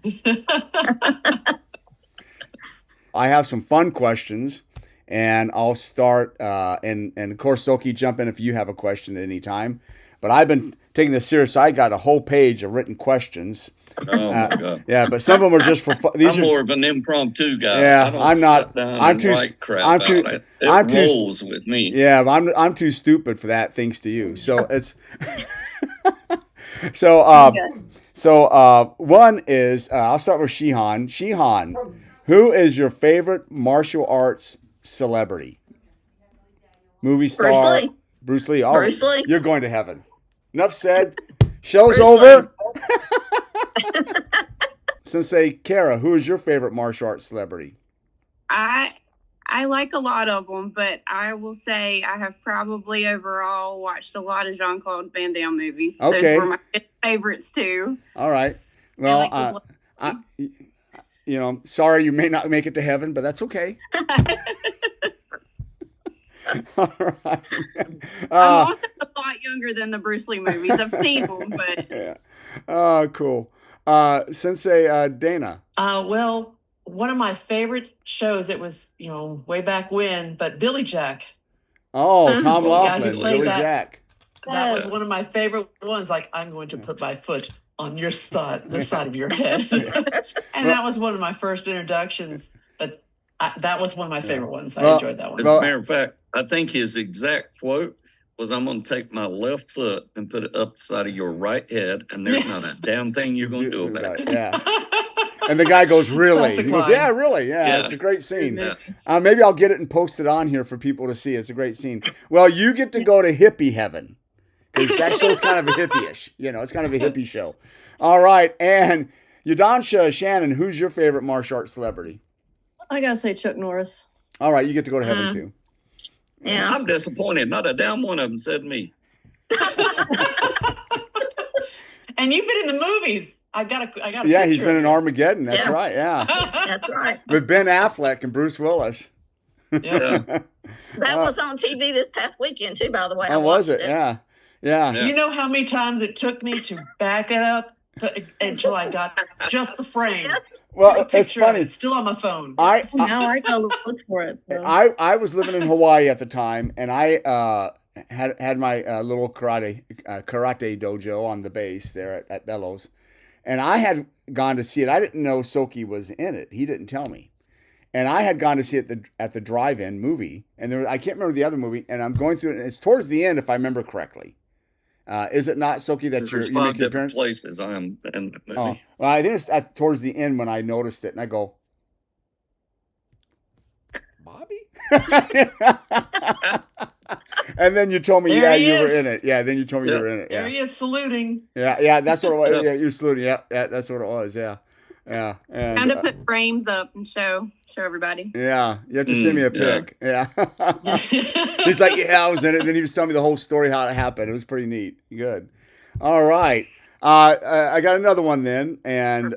I have some fun questions, and I'll start. And of course, Soke, jump in if you have a question at any time. But I've been taking this serious. I got a whole page of written questions. Oh my God! Yeah, but some of them are just for fun. I'm more of an impromptu guy. Yeah, I'm not. I'm too. It rolls with me. Yeah, but I'm too stupid for that. Thanks to you. So it's. So one is I'll start with Shihan. Shihan, who is your favorite martial arts celebrity? Movie star. Bruce Lee. Oh, Bruce Lee. You're going to heaven. Enough said. Show's Bruce over. Sensei Kara, who is your favorite martial arts celebrity? I like a lot of them, but I will say I have probably overall watched a lot of Jean-Claude Van Damme movies. Okay. Those were my favorites too. All right. Well, sorry you may not make it to heaven, but that's okay. All right. I'm also a lot younger than the Bruce Lee movies. I've seen them, but yeah. Oh, cool. Sensei Dana. Well, one of my favorite shows, it was, way back when, but Billy Jack. Oh, Tom The guy who Laughlin, played Billy that. Jack. That was Yes. one of my favorite ones. Like, I'm going to put my foot on your side, the side of your head. And that was one of my first introductions. But that was one of my favorite ones. I enjoyed that one. As a matter of fact, I think his exact quote was, "I'm going to take my left foot and put it up the side of your right head, and there's not a damn thing you're going to do about it." Yeah. And the guy goes, "Really?" Classic He goes, line. "Yeah, really. Yeah, Yeah. it's a great scene." Yeah. Maybe I'll get it and post it on here for people to see. It's a great scene. Well, you get to go to hippie heaven because that show's kind of a hippie-ish. It's kind of a hippie show. All right. And Yudansha Shannon, who's your favorite martial arts celebrity? I gotta say Chuck Norris. All right. You get to go to heaven too. Yeah. I'm disappointed. Not a damn one of them said me. And you've been in the movies. I got a Yeah, he's picture been of in you. Armageddon. That's Yeah. right. Yeah. That's right. With Ben Affleck and Bruce Willis. Yeah. That was on TV this past weekend too, by the way. I Oh, was watched it? Yeah. Yeah. Yeah. You know how many times it took me to back it up until I got just the frame. Well, The it's picture of funny. it, still on my phone. Now I gotta look for it. So. I was living in Hawaii at the time, and I had my little karate dojo on the base there at Bellows, and I had gone to see it. I didn't know Soke was in it. He didn't tell me, and I had gone to see it at the drive-in movie, and I can't remember the other movie, and I'm going through it, and it's towards the end if I remember correctly. Is it not, Soke, that There's you 5 make your different appearance? places I am in the movie. Oh, well, I think it's towards the end when I noticed it, and I go, Bobby? And then you told me, There yeah, he you were is. in it. Yeah, then you told me you were in it. There he Yeah, is saluting. yeah, that's what it was. Yeah, you saluted. Yeah, that's what it was. Yeah, yeah. And, Kind of put frames up and show everybody. yeah, you have to send me a Yeah. pic. Yeah. He's like, yeah, I was in it. Then he was telling me the whole story, how it happened. It was pretty neat. Good. All right. I got another one then. And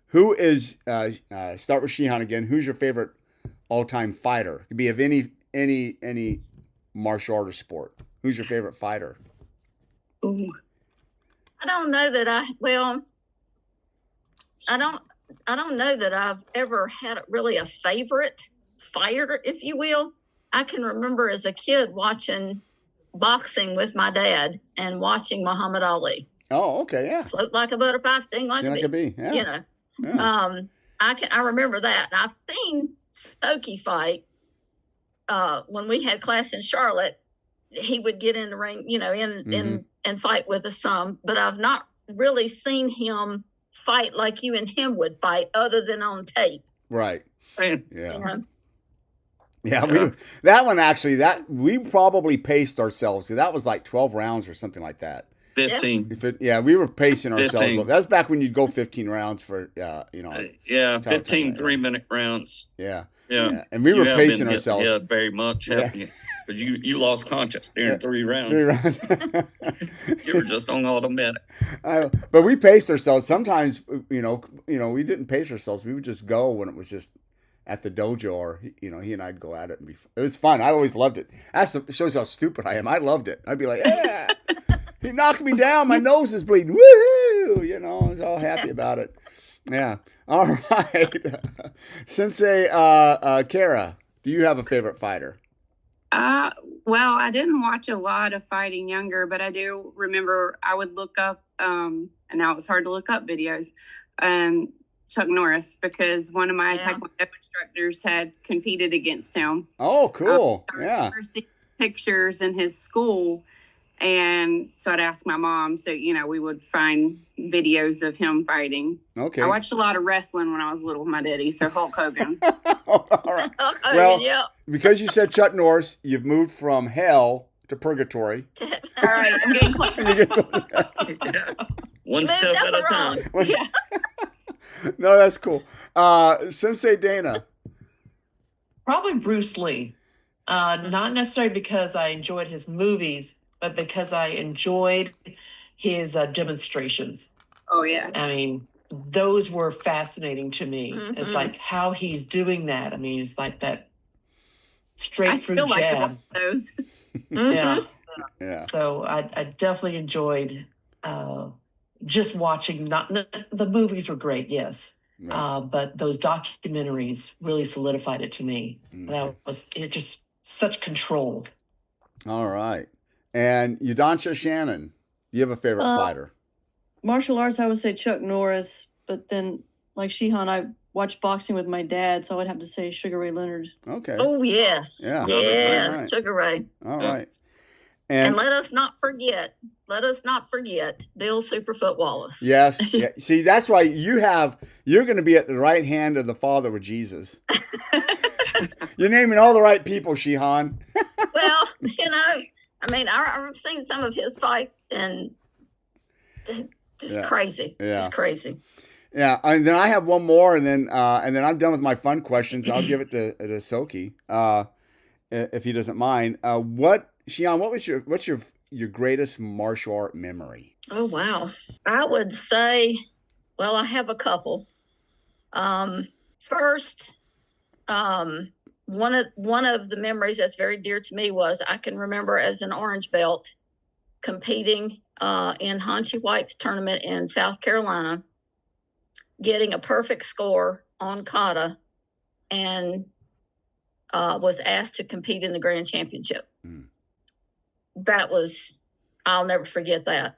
who is, start with Shihan again. Who's your favorite all-time fighter? It could be of any martial art or sport. Who's your favorite fighter? Ooh. I don't know that I don't know that I've ever had really a favorite fighter, if you will. I can remember as a kid watching boxing with my dad and watching Muhammad Ali. Oh, okay, yeah. Float like a butterfly, sting like Sting like a a bee. bee. Yeah. You know. Yeah. I remember that. And I've seen Soke fight when we had class in Charlotte. He would get in the ring, and fight with us some, but I've not really seen him fight like you and him would fight other than on tape. Right. Man, Yeah. You know? Yeah, that one actually, that we probably paced ourselves. That was like 12 rounds or something like that. 15. We were pacing ourselves. 15. That's back when you'd go 15 rounds for, Yeah, Tough 15 time, 3-minute rounds. yeah. Yeah. And we were You haven't pacing been hit in the ourselves. head very much, Yeah. haven't you? Because you lost conscious during 3 rounds. 3 rounds. You were just on automatic. But we paced ourselves. Sometimes, we didn't pace ourselves. We would just go when it was just at the dojo, or he and I'd go at it, and it was fun. I always loved it. That shows how stupid I am. I loved it. I'd be like, yeah, he knocked me down. My nose is bleeding. Woohoo! I was all happy about it. Yeah. All right. Sensei Kara, do you have a favorite fighter? Well, I didn't watch a lot of fighting younger, but I do remember I would look up, and now it was hard to look up videos, Chuck Norris, because one of my Taekwondo instructors had competed against him. Oh, cool. I Yeah. remember seeing pictures in his school, and so I'd ask my mom. So, we would find videos of him fighting. Okay. I watched a lot of wrestling when I was little with my daddy, so Hulk Hogan. All right. Well, because you said Chuck Norris, you've moved from hell to purgatory. All right, I'm getting close. Yeah. One step at a time. Yeah. No, that's cool. Sensei Dana. Probably Bruce Lee. Not necessarily because I enjoyed his movies, but because I enjoyed his demonstrations. Oh, yeah. I mean, those were fascinating to me. Mhm. It's like how he's doing that. I mean, it's like that straight I through still like to jab. watch those. Mhm. Yeah. Yeah. So I definitely enjoyed just watching, not the movies were great, yes. Right. But those documentaries really solidified it to me. Okay. That was it, just such control. All right. And Yudansha Shannon, do you have a favorite fighter? Martial arts, I would say Chuck Norris, but then like Shihan, I watched boxing with my dad, so I would have to say Sugar Ray Leonard. Okay. Oh, yes. Yeah. Yes, All right. Sugar Ray. All right. And let us not forget Bill Superfoot Wallace. Yes. Yeah. See, that's why you're going to be at the right hand of the Father with Jesus. You're naming all the right people, Shihan. Well, I mean, I've seen some of his fights and just crazy. Yeah. Just crazy. Yeah. And then I have one more, and then I'm done with my fun questions. I'll give it to Soke, if he doesn't mind. Shihan, what's your greatest martial art memory? Oh, wow. I would say, well, I have a couple. First, one of the memories that's very dear to me was I can remember as an orange belt competing in Hanshi White's tournament in South Carolina, getting a perfect score on kata, and was asked to compete in the grand championship. I'll never forget that.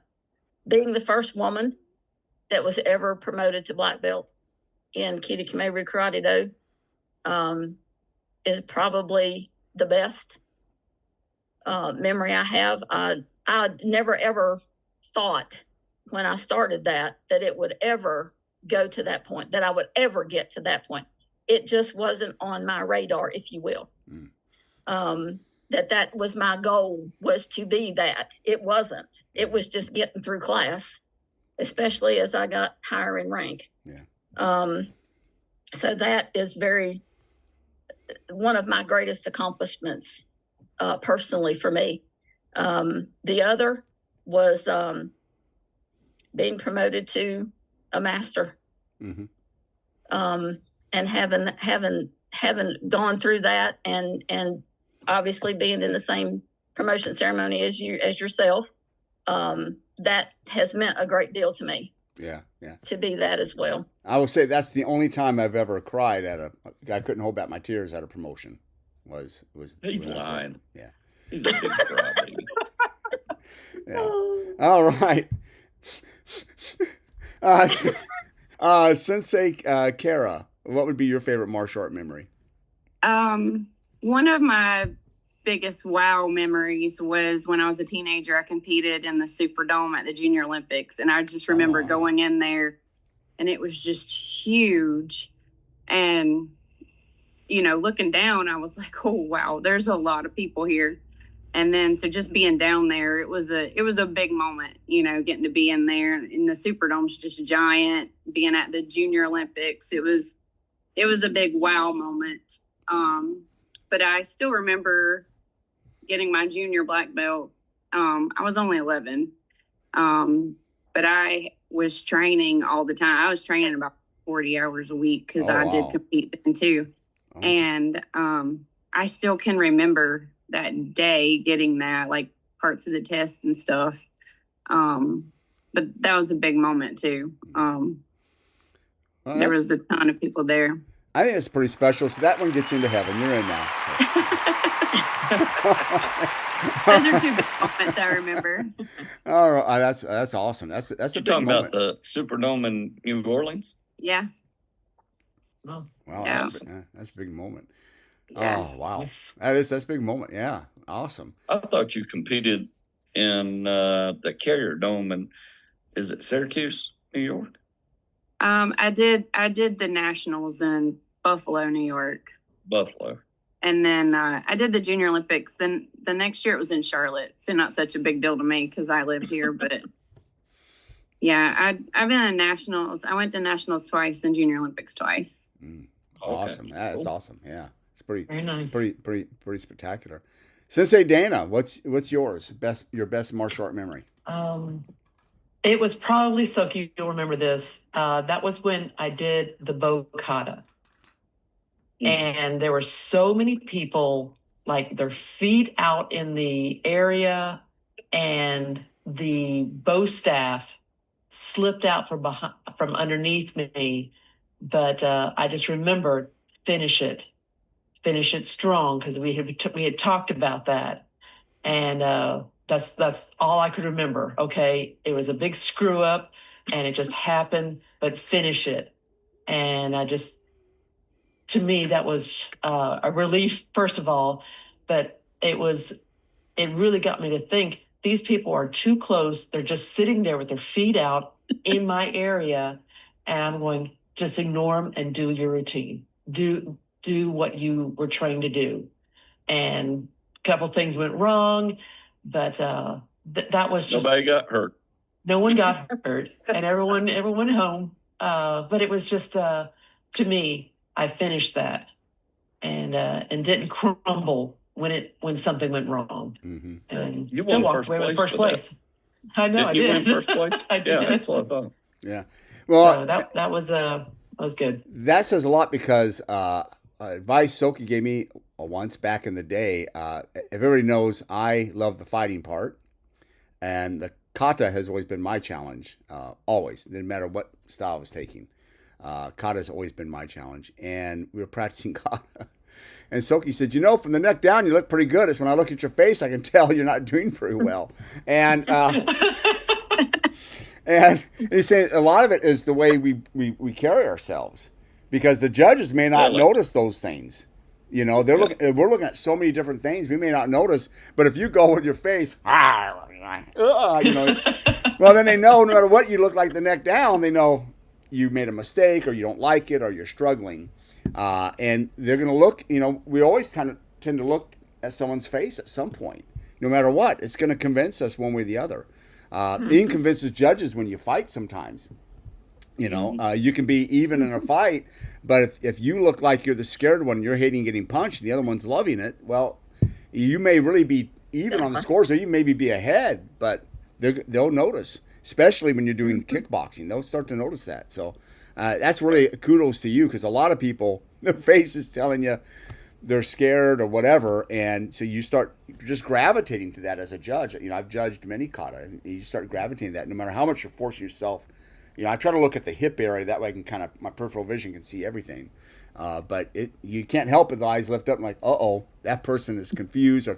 Being the first woman that was ever promoted to black belt in Kidokime Ryu Karate Do is probably the best memory I have. I never ever thought when I started that it would ever go to that point, that I would ever get to that point. It just wasn't on my radar, if you will. That was my goal, was to be that. It wasn't. It was just getting through class, especially as I got higher in rank. Yeah. So that is one of my greatest accomplishments personally for me. The other was being promoted to a master, and having gone through that, and obviously being in the same promotion ceremony as yourself, that has meant a great deal to me. Yeah. To be that as well. I will say that's the only time I've ever cried I couldn't hold back my tears at a promotion. He's lying. Yeah. He's a big crybaby. Yeah. All right. Sensei Kara, what would be your favorite martial art memory? One of my biggest wow memories was when I was a teenager. I competed in the Superdome at the Junior Olympics, and I just remember going in there, and it was just huge. And looking down, I was like, oh wow, there's a lot of people here. And then so just being down there, it was a big moment, getting to be in there. And the Superdome's just giant. Being at the Junior Olympics, it was a big wow moment. But I still remember getting my junior black belt. I was only 11, but I was training all the time. I was training about 40 hours a week because I did compete then too. Oh. And I still can remember that day getting that, like parts of the test and stuff. But that was a big moment too. There was a ton of people there. I think it's pretty special. So that one gets into heaven. You're in now. So. Those are two big moments I remember. All right, that's awesome. That's a You're big talking moment. about the Superdome in New Orleans? Yeah. Oh, wow, Yeah. that's a big moment. Yeah. Oh wow, that's a big moment. Yeah, awesome. I thought you competed in the Carrier Dome, and is it Syracuse, New York? I did the nationals in Buffalo, New York. Buffalo. And then I did the Junior Olympics. Then the next year it was in Charlotte. So not such a big deal to me because I lived here. But yeah, I've been in nationals. I went to nationals twice and Junior Olympics twice. Awesome. Okay. That's Cool. awesome. Yeah, it's pretty Very nice. pretty spectacular. Sensei Dana, what's yours? Your best martial art memory? It was probably, Soke, you'll remember this. That was when I did the bow kata. And there were so many people, like their feet out in the area, and the bow staff slipped out from underneath me, but I just remembered finish it strong, because we had talked about that, and that's all I could remember. Okay, it was a big screw up, and it just happened, but finish it, and to me that was a relief, first of all, but it really got me to think, these people are too close. They're just sitting there with their feet out in my area, and I'm going, just ignore them and do your routine. Do what you were trained to do. And a couple things went wrong, but that was just, nobody got hurt. No one got hurt, and everyone went home. But it was just, to me, I finished that, and didn't crumble when something went wrong. Mm-hmm. And You still won walked first away with place first for that. place. I know, I Didn't you did. win first place? I did. Yeah, that's what I thought. Yeah. Well, So that was good. that says a lot, because advice Soke gave me once back in the day. Everybody knows I love the fighting part, and the kata has always been my challenge. Always, no matter what style I was taking, kata has always been my challenge. And we were practicing kata, and Soke said, from the neck down, you look pretty good. It's when I look at your face, I can tell you're not doing very well. And and he's saying a lot of it is the way we carry ourselves, because the judges may not notice those things. We're looking at so many different things we may not notice. But if you go with your face, well, then they know no matter what you look like the neck down, they know you made a mistake, or you don't like it, or you're struggling. And they're going to look, we always tend to look at someone's face at some point, no matter what. It's going to convince us one way or the other. It even convinces judges when you fight sometimes. You can be even in a fight, but if you look like you're the scared one, you're hating getting punched, and the other one's loving it, well, you may really be even on the scores, or you maybe be ahead, but they'll notice, especially when you're doing kickboxing. They'll start to notice that. So that's really kudos to you, because a lot of people, their face is telling you they're scared or whatever, and so you start just gravitating to that as a judge. I've judged many kata, and you start gravitating to that no matter how much you're forcing yourself. I try to look at the hip area, that way I can my peripheral vision can see everything. But you can't help it, the eyes lift up and like, that person is confused, or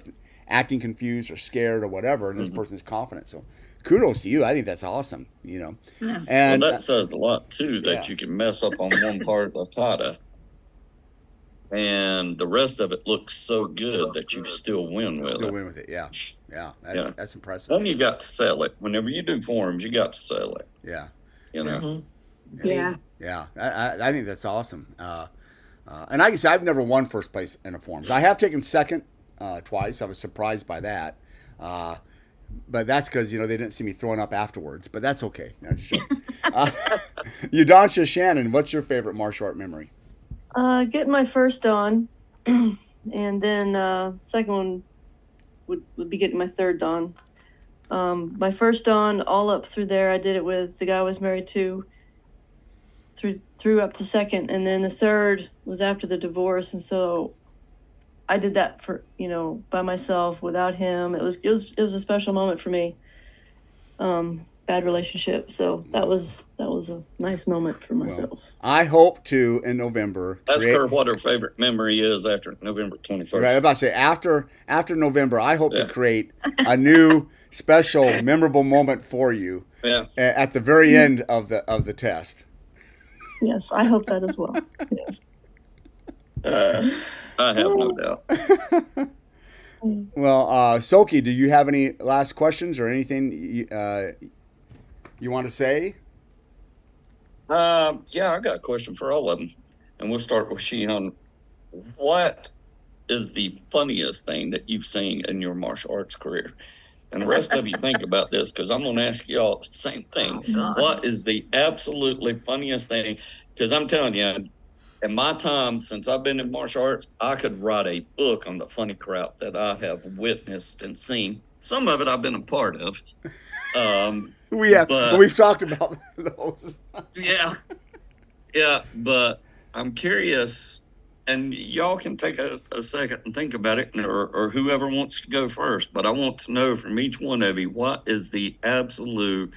acting confused, or scared, or whatever, and this person is confident. So kudos to you. I think that's awesome, Yeah. And that says a lot too, that you can mess up on one part of the kata, and the rest of it looks so good that you still win with it. Yeah. That's impressive. Then you got to sell it. Whenever you do forums, you got to sell it. Yeah. Yeah. Yeah. I think that's awesome. And I can say I've never won first place in a forums. I have taken second twice. I was surprised by that. But that's because, they didn't see me throwing up afterwards. But that's okay. No, just joking. Yudansha Shannon, what's your favorite martial art memory? Getting my first on, and then second one would be getting my third dan. My first dan, all up through there, I did it with the guy I was married to, through up to second, and then the third was after the divorce, and so I did that for by myself without him. It was a special moment for me. Bad relationship, so that was a nice moment for myself. Well, I hope to in November. Ask her what her favorite memory is after November 21st. Right, I'm about to say after November, I hope to create a new special memorable moment for you. Yeah. At the very end of the test. Yes, I hope that as well. Yes. I have no doubt. Well, Soke, do you have any last questions or anything you want to say? Yeah, I got a question for all of them, and we'll start with Shihan. What is the funniest thing that you've seen in your martial arts career? And the rest of you think about this, because I'm going to ask you all the same thing. What is the absolutely funniest thing? Because I'm telling you, in my time, since I've been in martial arts, I could write a book on the funny crap that I have witnessed and seen. Some of it I've been a part of. We've talked about those. Yeah, but I'm curious, and y'all can take a second and think about it, or whoever wants to go first. But I want to know from each one of you, what is the absolute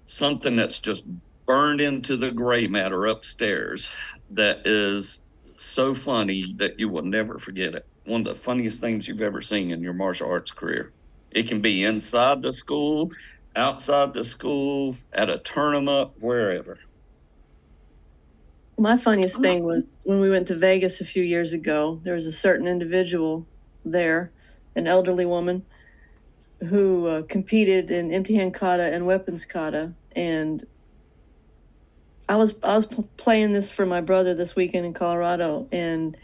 something that's just burned into the gray matter upstairs that is so funny that you will never forget it. One of the funniest things you've ever seen in your martial arts career. It can be inside the school, outside the school, at a tournament, wherever. My funniest thing was when we went to Vegas a few years ago, there was a certain individual there, an elderly woman, who competed in empty hand kata and weapons kata. And I was playing this for my brother this weekend in Colorado, and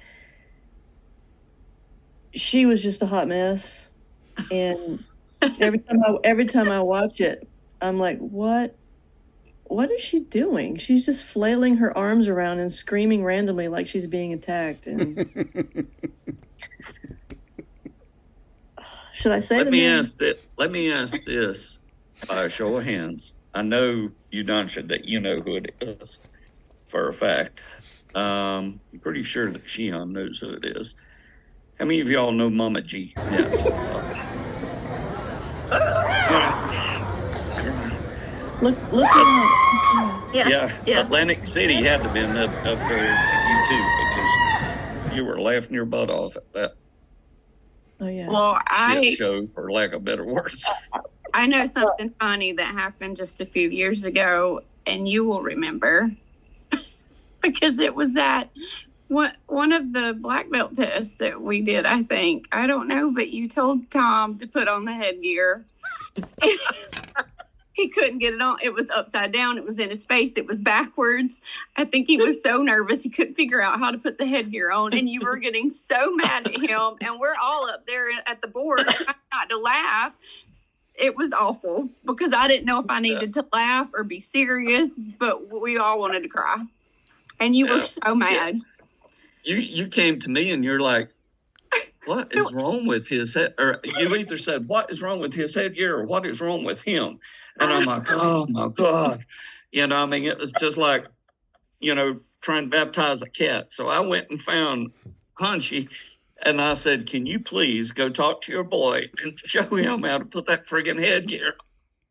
she was just a hot mess. And every time I watch it, I'm like, what is she doing? She's just flailing her arms around and screaming randomly like she's being attacked. And should I say Let me ask this by a show of hands. I know, Yudansha, that you know who it is for a fact. I'm pretty sure that Shihan knows who it is. How many of y'all know Mama G? Yeah, that's what I thought. Look at Yeah. Atlantic City had to have been up there with you too, because you were laughing your butt off at that Oh yeah. Well, shit show, for lack of better words. I know something funny that happened just a few years ago, and you will remember because it was at one of the black belt tests that we did, I think. I don't know, but you told Tom to put on the headgear. He couldn't get it on. It was upside down. It was in his face. It was backwards. I think he was so nervous he couldn't figure out how to put the headgear on. And you were getting so mad at him. And we're all up there at the board trying not to laugh. It was awful because I didn't know if I needed to laugh or be serious, but we all wanted to cry. And you were so mad. You came to me and you're like, what is wrong with his head? Or you either said, what is wrong with his headgear, or what is wrong with him? And I'm like, oh my God. You know, I mean, it was just like, you know, trying to baptize a cat. So I went and found Hanshi and I said, can you please go talk to your boy and show him how to put that friggin' headgear?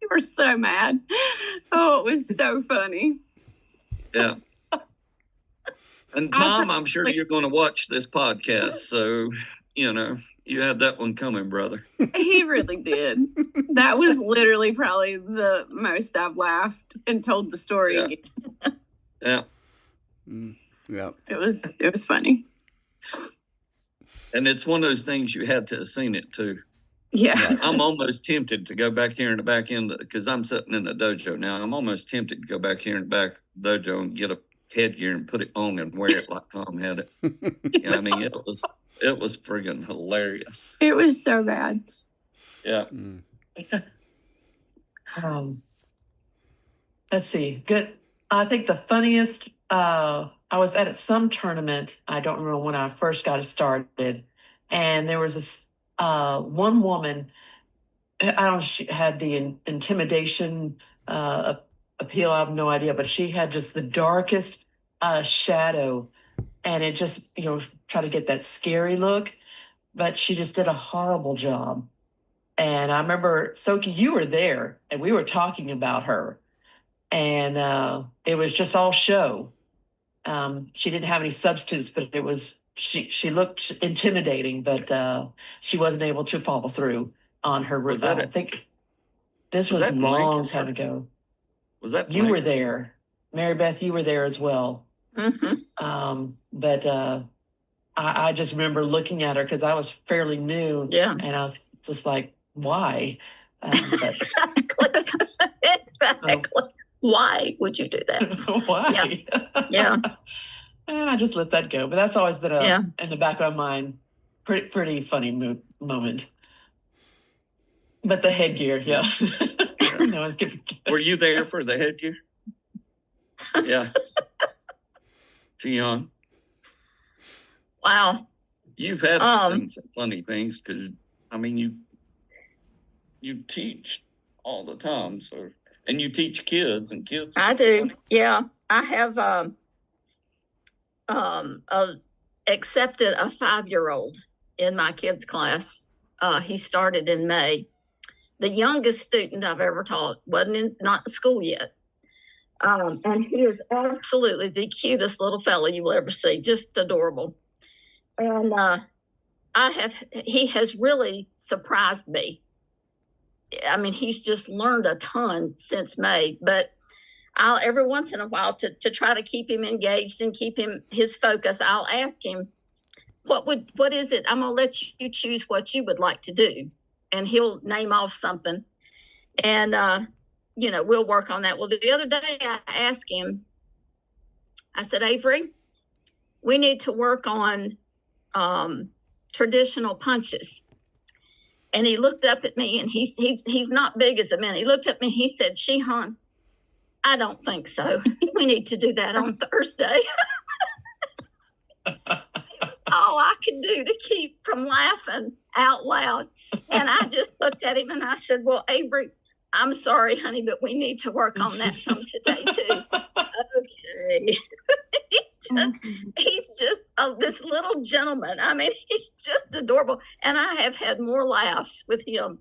You were so mad. Oh, it was so funny. Yeah. And Tom, I'm sure you're going to watch this podcast. So, you know, you had that one coming, brother. He really did. That was literally probably the most I've laughed and told the story again. Yeah. Yeah. It was funny. And it's one of those things you had to have seen it too. Yeah. I'm almost tempted to go back here in the back end because I'm sitting in the dojo now. I'm almost tempted to go back here in the back dojo and get a headgear and put it on and wear it like Tom had it. Yeah, I mean, it was friggin' hilarious. It was so bad. Yeah. Let's see. Good. I think the funniest, I was at some tournament. I don't remember when I first got started. And there was this one woman, I don't know if she had the intimidation appeal. I have no idea, but she had just the darkest shadow. And it just, you know, try to get that scary look. But she just did a horrible job. And I remember, Soke, you were there, and we were talking about her. And it was just all show. She didn't have any substance, but it was she looked intimidating, but she wasn't able to follow through on her. I think this was a long time ago. Was that you were there, Mary Beth? You were there as well. Mm-hmm. But I just remember looking at her because I was fairly new. Yeah, and I was just like, why? Exactly. Why would you do that? Why? Yeah. I just let that go. But that's always been in the back of my mind, pretty funny moment. But the headgear, yeah. No, were you there for the headgear? Yeah. Shihan. Wow. You've had to sing some funny things because, I mean, you teach all the time, so. And you teach kids and kids. I do. Yeah. I have accepted a 5-year-old in my kids class. He started in May, the youngest student I've ever taught. Not in school yet. And he is absolutely the cutest little fellow you will ever see, just adorable. And he has really surprised me. I mean, he's just learned a ton since May, but I'll every once in a while to try to keep him engaged and keep him his focus, I'll ask him, what is it? I'm gonna let you choose what you would like to do. And he'll name off something. And we'll work on that. Well, the other day I asked him, I said, Avery, we need to work on traditional punches. And he looked up at me, and he's not big as a man. He looked at me, he said, Shihan, I don't think so. We need to do that on Thursday. All I could do to keep from laughing out loud. And I just looked at him and I said, well, Avery, I'm sorry, honey, but we need to work on that some today too. Okay. he's just this little gentleman. I mean, he's just adorable. And I have had more laughs with him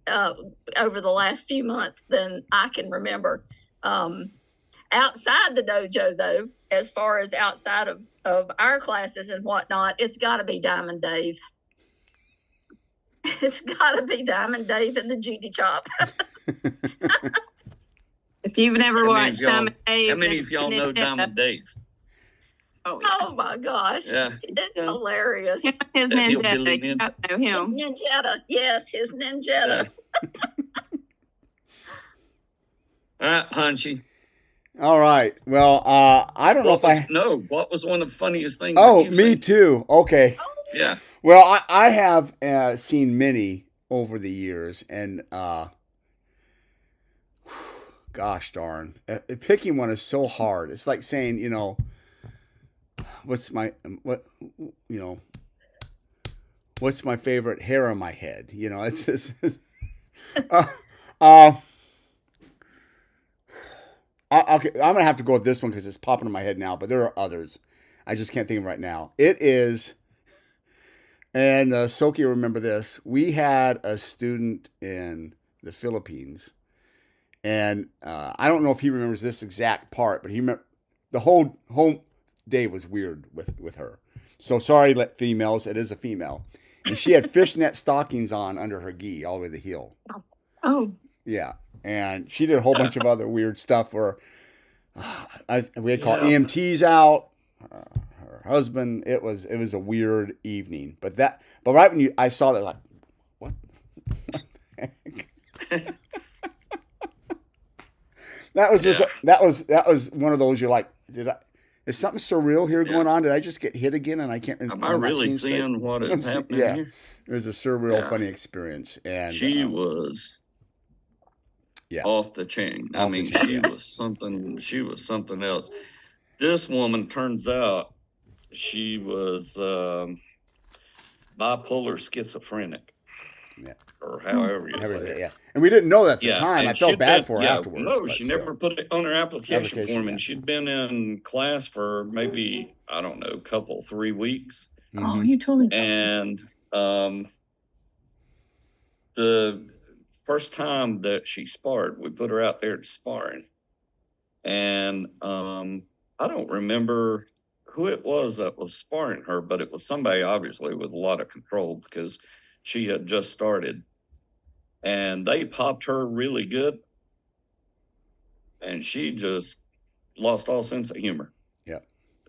over the last few months than I can remember. Outside the dojo, though, as far as outside of our classes and whatnot, it's got to be Diamond Dave. It's got to be Diamond Dave and the Judy Chop. If you've never watched Diamond Dave, how many of y'all know Diamond Dave? Oh, yeah. Oh my gosh, Yeah. It's hilarious. His ninjetta, you got to know him. His ninjetta, yes, his ninjetta. All right, Hanshi. All right. Well, I don't know if what was one of the funniest things? Oh, me seen? Too. Okay. Oh. Yeah. Well, I have seen many over the years, and gosh darn, picking one is so hard. It's like saying, what's my favorite hair on my head? It's just. Okay, I'm gonna have to go with this one because it's popping in my head now, but there are others. I just can't think of them right now. It is. And Soke, remember this. We had a student in the Philippines, and I don't know if he remembers this exact part, but he remember the whole day was weird with her. So sorry, females. It is a female, and she had fishnet stockings on under her gi all the way to the heel. Oh, yeah, and she did a whole bunch of other weird stuff where we had called EMTs out. Her husband. It was a weird evening, but right when I saw that, like, what the heck? That was one of those you're like, is something surreal here going on? Did I just get hit again and I can't? Am I really seeing what is happening here? It was a surreal, funny experience, and she was off the chain. I mean, she was something. She was something else. This woman, turns out, she was bipolar schizophrenic, or however you say it. Yeah, and we didn't know that at the time. I felt bad for her afterwards. No, she never put it on her application form, and she'd been in class for maybe, I don't know, 3 weeks. Mm-hmm. Oh, you told me. And the first time that she sparred, we put her out there to sparring, and I don't remember who it was that was sparring her, but it was somebody obviously with a lot of control because she had just started, and they popped her really good, and she just lost all sense of humor. Yeah.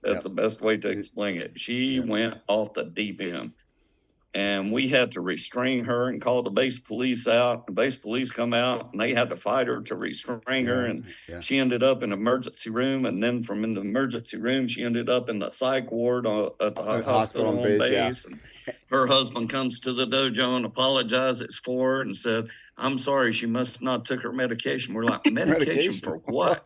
That's the best way to explain it. She went off the deep end, and we had to restrain her and call the base police out. The base police come out, and they had to fight her to restrain her, and she ended up in the emergency room, and then from in the emergency room, she ended up in the psych ward at the hospital on base. And her husband comes to the dojo and apologizes for her and said, I'm sorry, she must not took her medication. We're like, medication for what?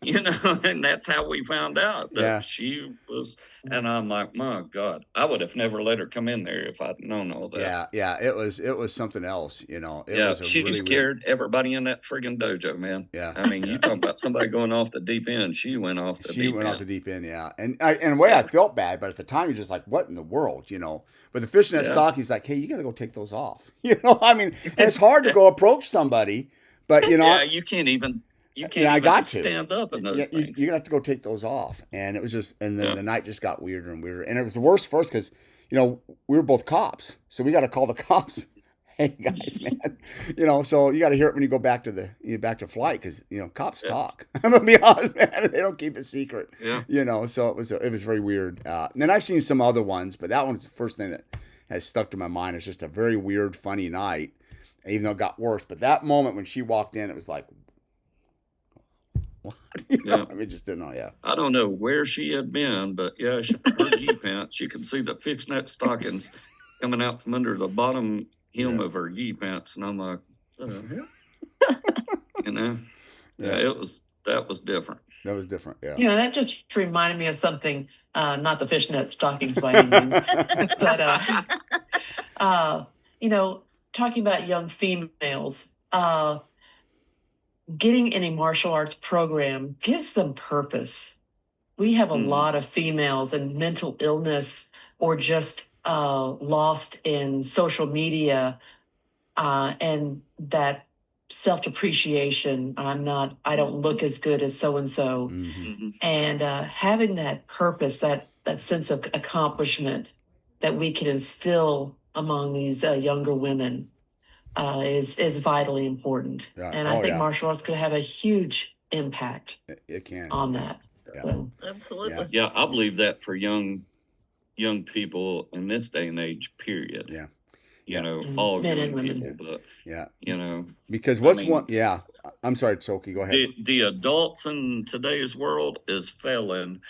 And that's how we found out that Yeah. she was. And I'm like, my God, I would have never let her come in there if I'd known all that. Yeah, it was something else, It Yeah, was a she really weird. scared everybody in that friggin' dojo, man. Yeah. I mean, you talk about somebody going off the deep end. She went off the She deep went off the end. deep end, yeah. And in a way, I felt bad, but at the time, you're just like, what in the world, But the fishnet Yeah. stocking's like, hey, you got to go take those off. I mean, and it's hard to go approach somebody, but, Yeah, you can't even. You can't I even got to. stand up in those you're things. going to have to go take those off. And it was just, and then Yeah. the night just got weirder and weirder. And it was the worst for us because, we were both cops. So we got to call the cops. Hey guys, man, so you got to hear it when you go back to flight because cops talk. I'm gonna be honest, man. They don't keep it secret. Yeah. So it was very weird. And then I've seen some other ones, but that one's the first thing that has stuck to my mind. It's just a very weird, funny night, even though it got worse. But that moment when she walked in, it was like, what? Yeah. I mean, just didn't know. Yeah. I don't know where she had been, but yeah, her gi pants. You could see the fixed net stockings coming out from under the bottom hem of her gi pants, and I'm like, yeah. That was different. That was different. Yeah. That just reminded me of something. Not the fishnet stockings by any means, but talking about young females. Getting in a martial arts program gives them purpose. We have a lot of females in mental illness or just lost in social media and that self-depreciation. I don't look as good as so-and-so. And having that purpose, that sense of accomplishment that we can instill among these younger women is vitally important. Yeah. And I think martial arts could have a huge impact It can on that. Yeah. So, Absolutely. Yeah, I believe that for young people in this day and age, period. Yeah. All men young and women. people, but because I'm sorry, Soke, go ahead. The adults in today's world is failing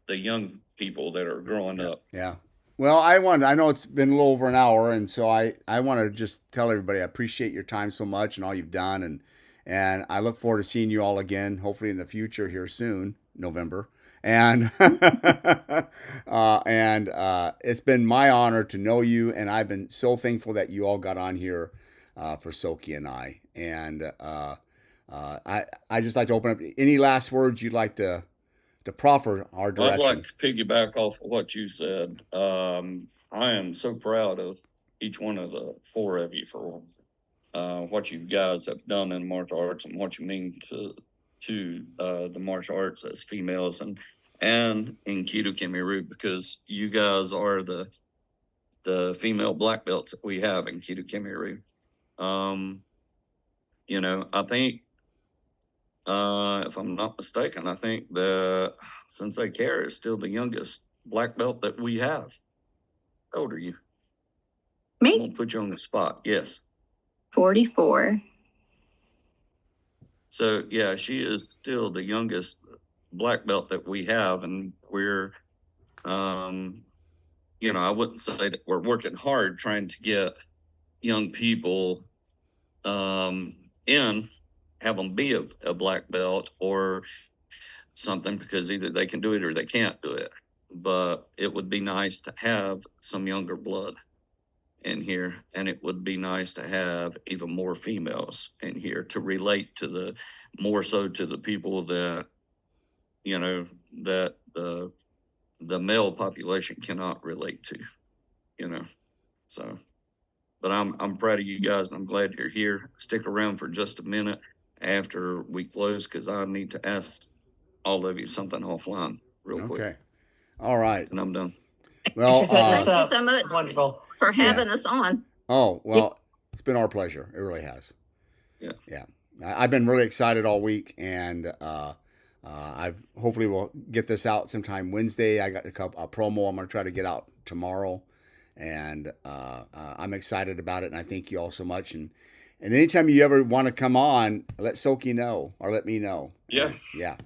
the young people that are growing up. Yeah. Well, I know it's been a little over an hour, and so I want to just tell everybody I appreciate your time so much and all you've done, and I look forward to seeing you all again, hopefully in the future here soon, November. And it's been my honor to know you, and I've been so thankful that you all got on here for Soke and I. And I just like to open up. Any last words you'd like to proffer our direction? I'd like to piggyback off of what you said. I am so proud of each one of the four of you for what you guys have done in martial arts and what you mean to the martial arts as females and in Kidokime Ryu, because you guys are the female black belts that we have in Kidokime Ryu. I think if I'm not mistaken, I think that Sensei Kara is still the youngest black belt that we have. How old are you? Me? I'm gonna put you on the spot. Yes. 44. So yeah, she is still the youngest black belt that we have, and we're, I wouldn't say that we're working hard trying to get young people in, have them be a black belt or something, because either they can do it or they can't do it. But it would be nice to have some younger blood in here, and it would be nice to have even more females in here to relate to more so to the people that that the male population cannot relate to, so. But I'm proud of you guys, and I'm glad you're here. Stick around for just a minute after we close, because I need to ask all of you something offline real quick. Okay. All right. And I'm done. Well, thank you so much Wonderful. for having us on. Oh, well, it's been our pleasure. It really has. Yeah. Yeah. I've been really excited all week, and hopefully we'll get this out sometime Wednesday. I got a promo I'm going to try to get out tomorrow, and I'm excited about it, and I thank you all so much. And anytime you ever want to come on, let Soke know or let me know. Yeah. Yeah.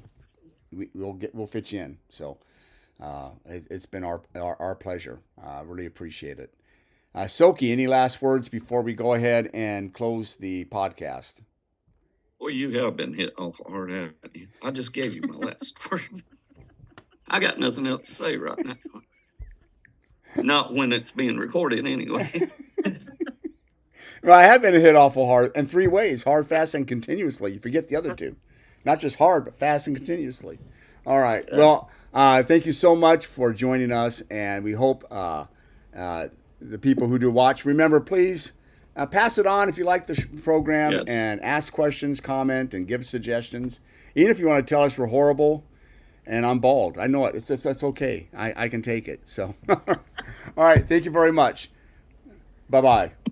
We'll fit you in. So it's been our pleasure. Really appreciate it. Soke, any last words before we go ahead and close the podcast? Boy, you have been hit awful hard, haven't you? I just gave you my last words. I got nothing else to say right now. Not when it's being recorded, anyway. Well, I have been hit awful hard in 3 ways: hard, fast, and continuously. You forget the other 2. Not just hard, but fast and continuously. All right. Well, thank you so much for joining us, and we hope the people who do watch, remember, please pass it on if you like the program, Yes. and ask questions, comment, and give suggestions. Even if you want to tell us we're horrible and I'm bald. I know it. It's okay. I can take it. So, all right. Thank you very much. Bye-bye.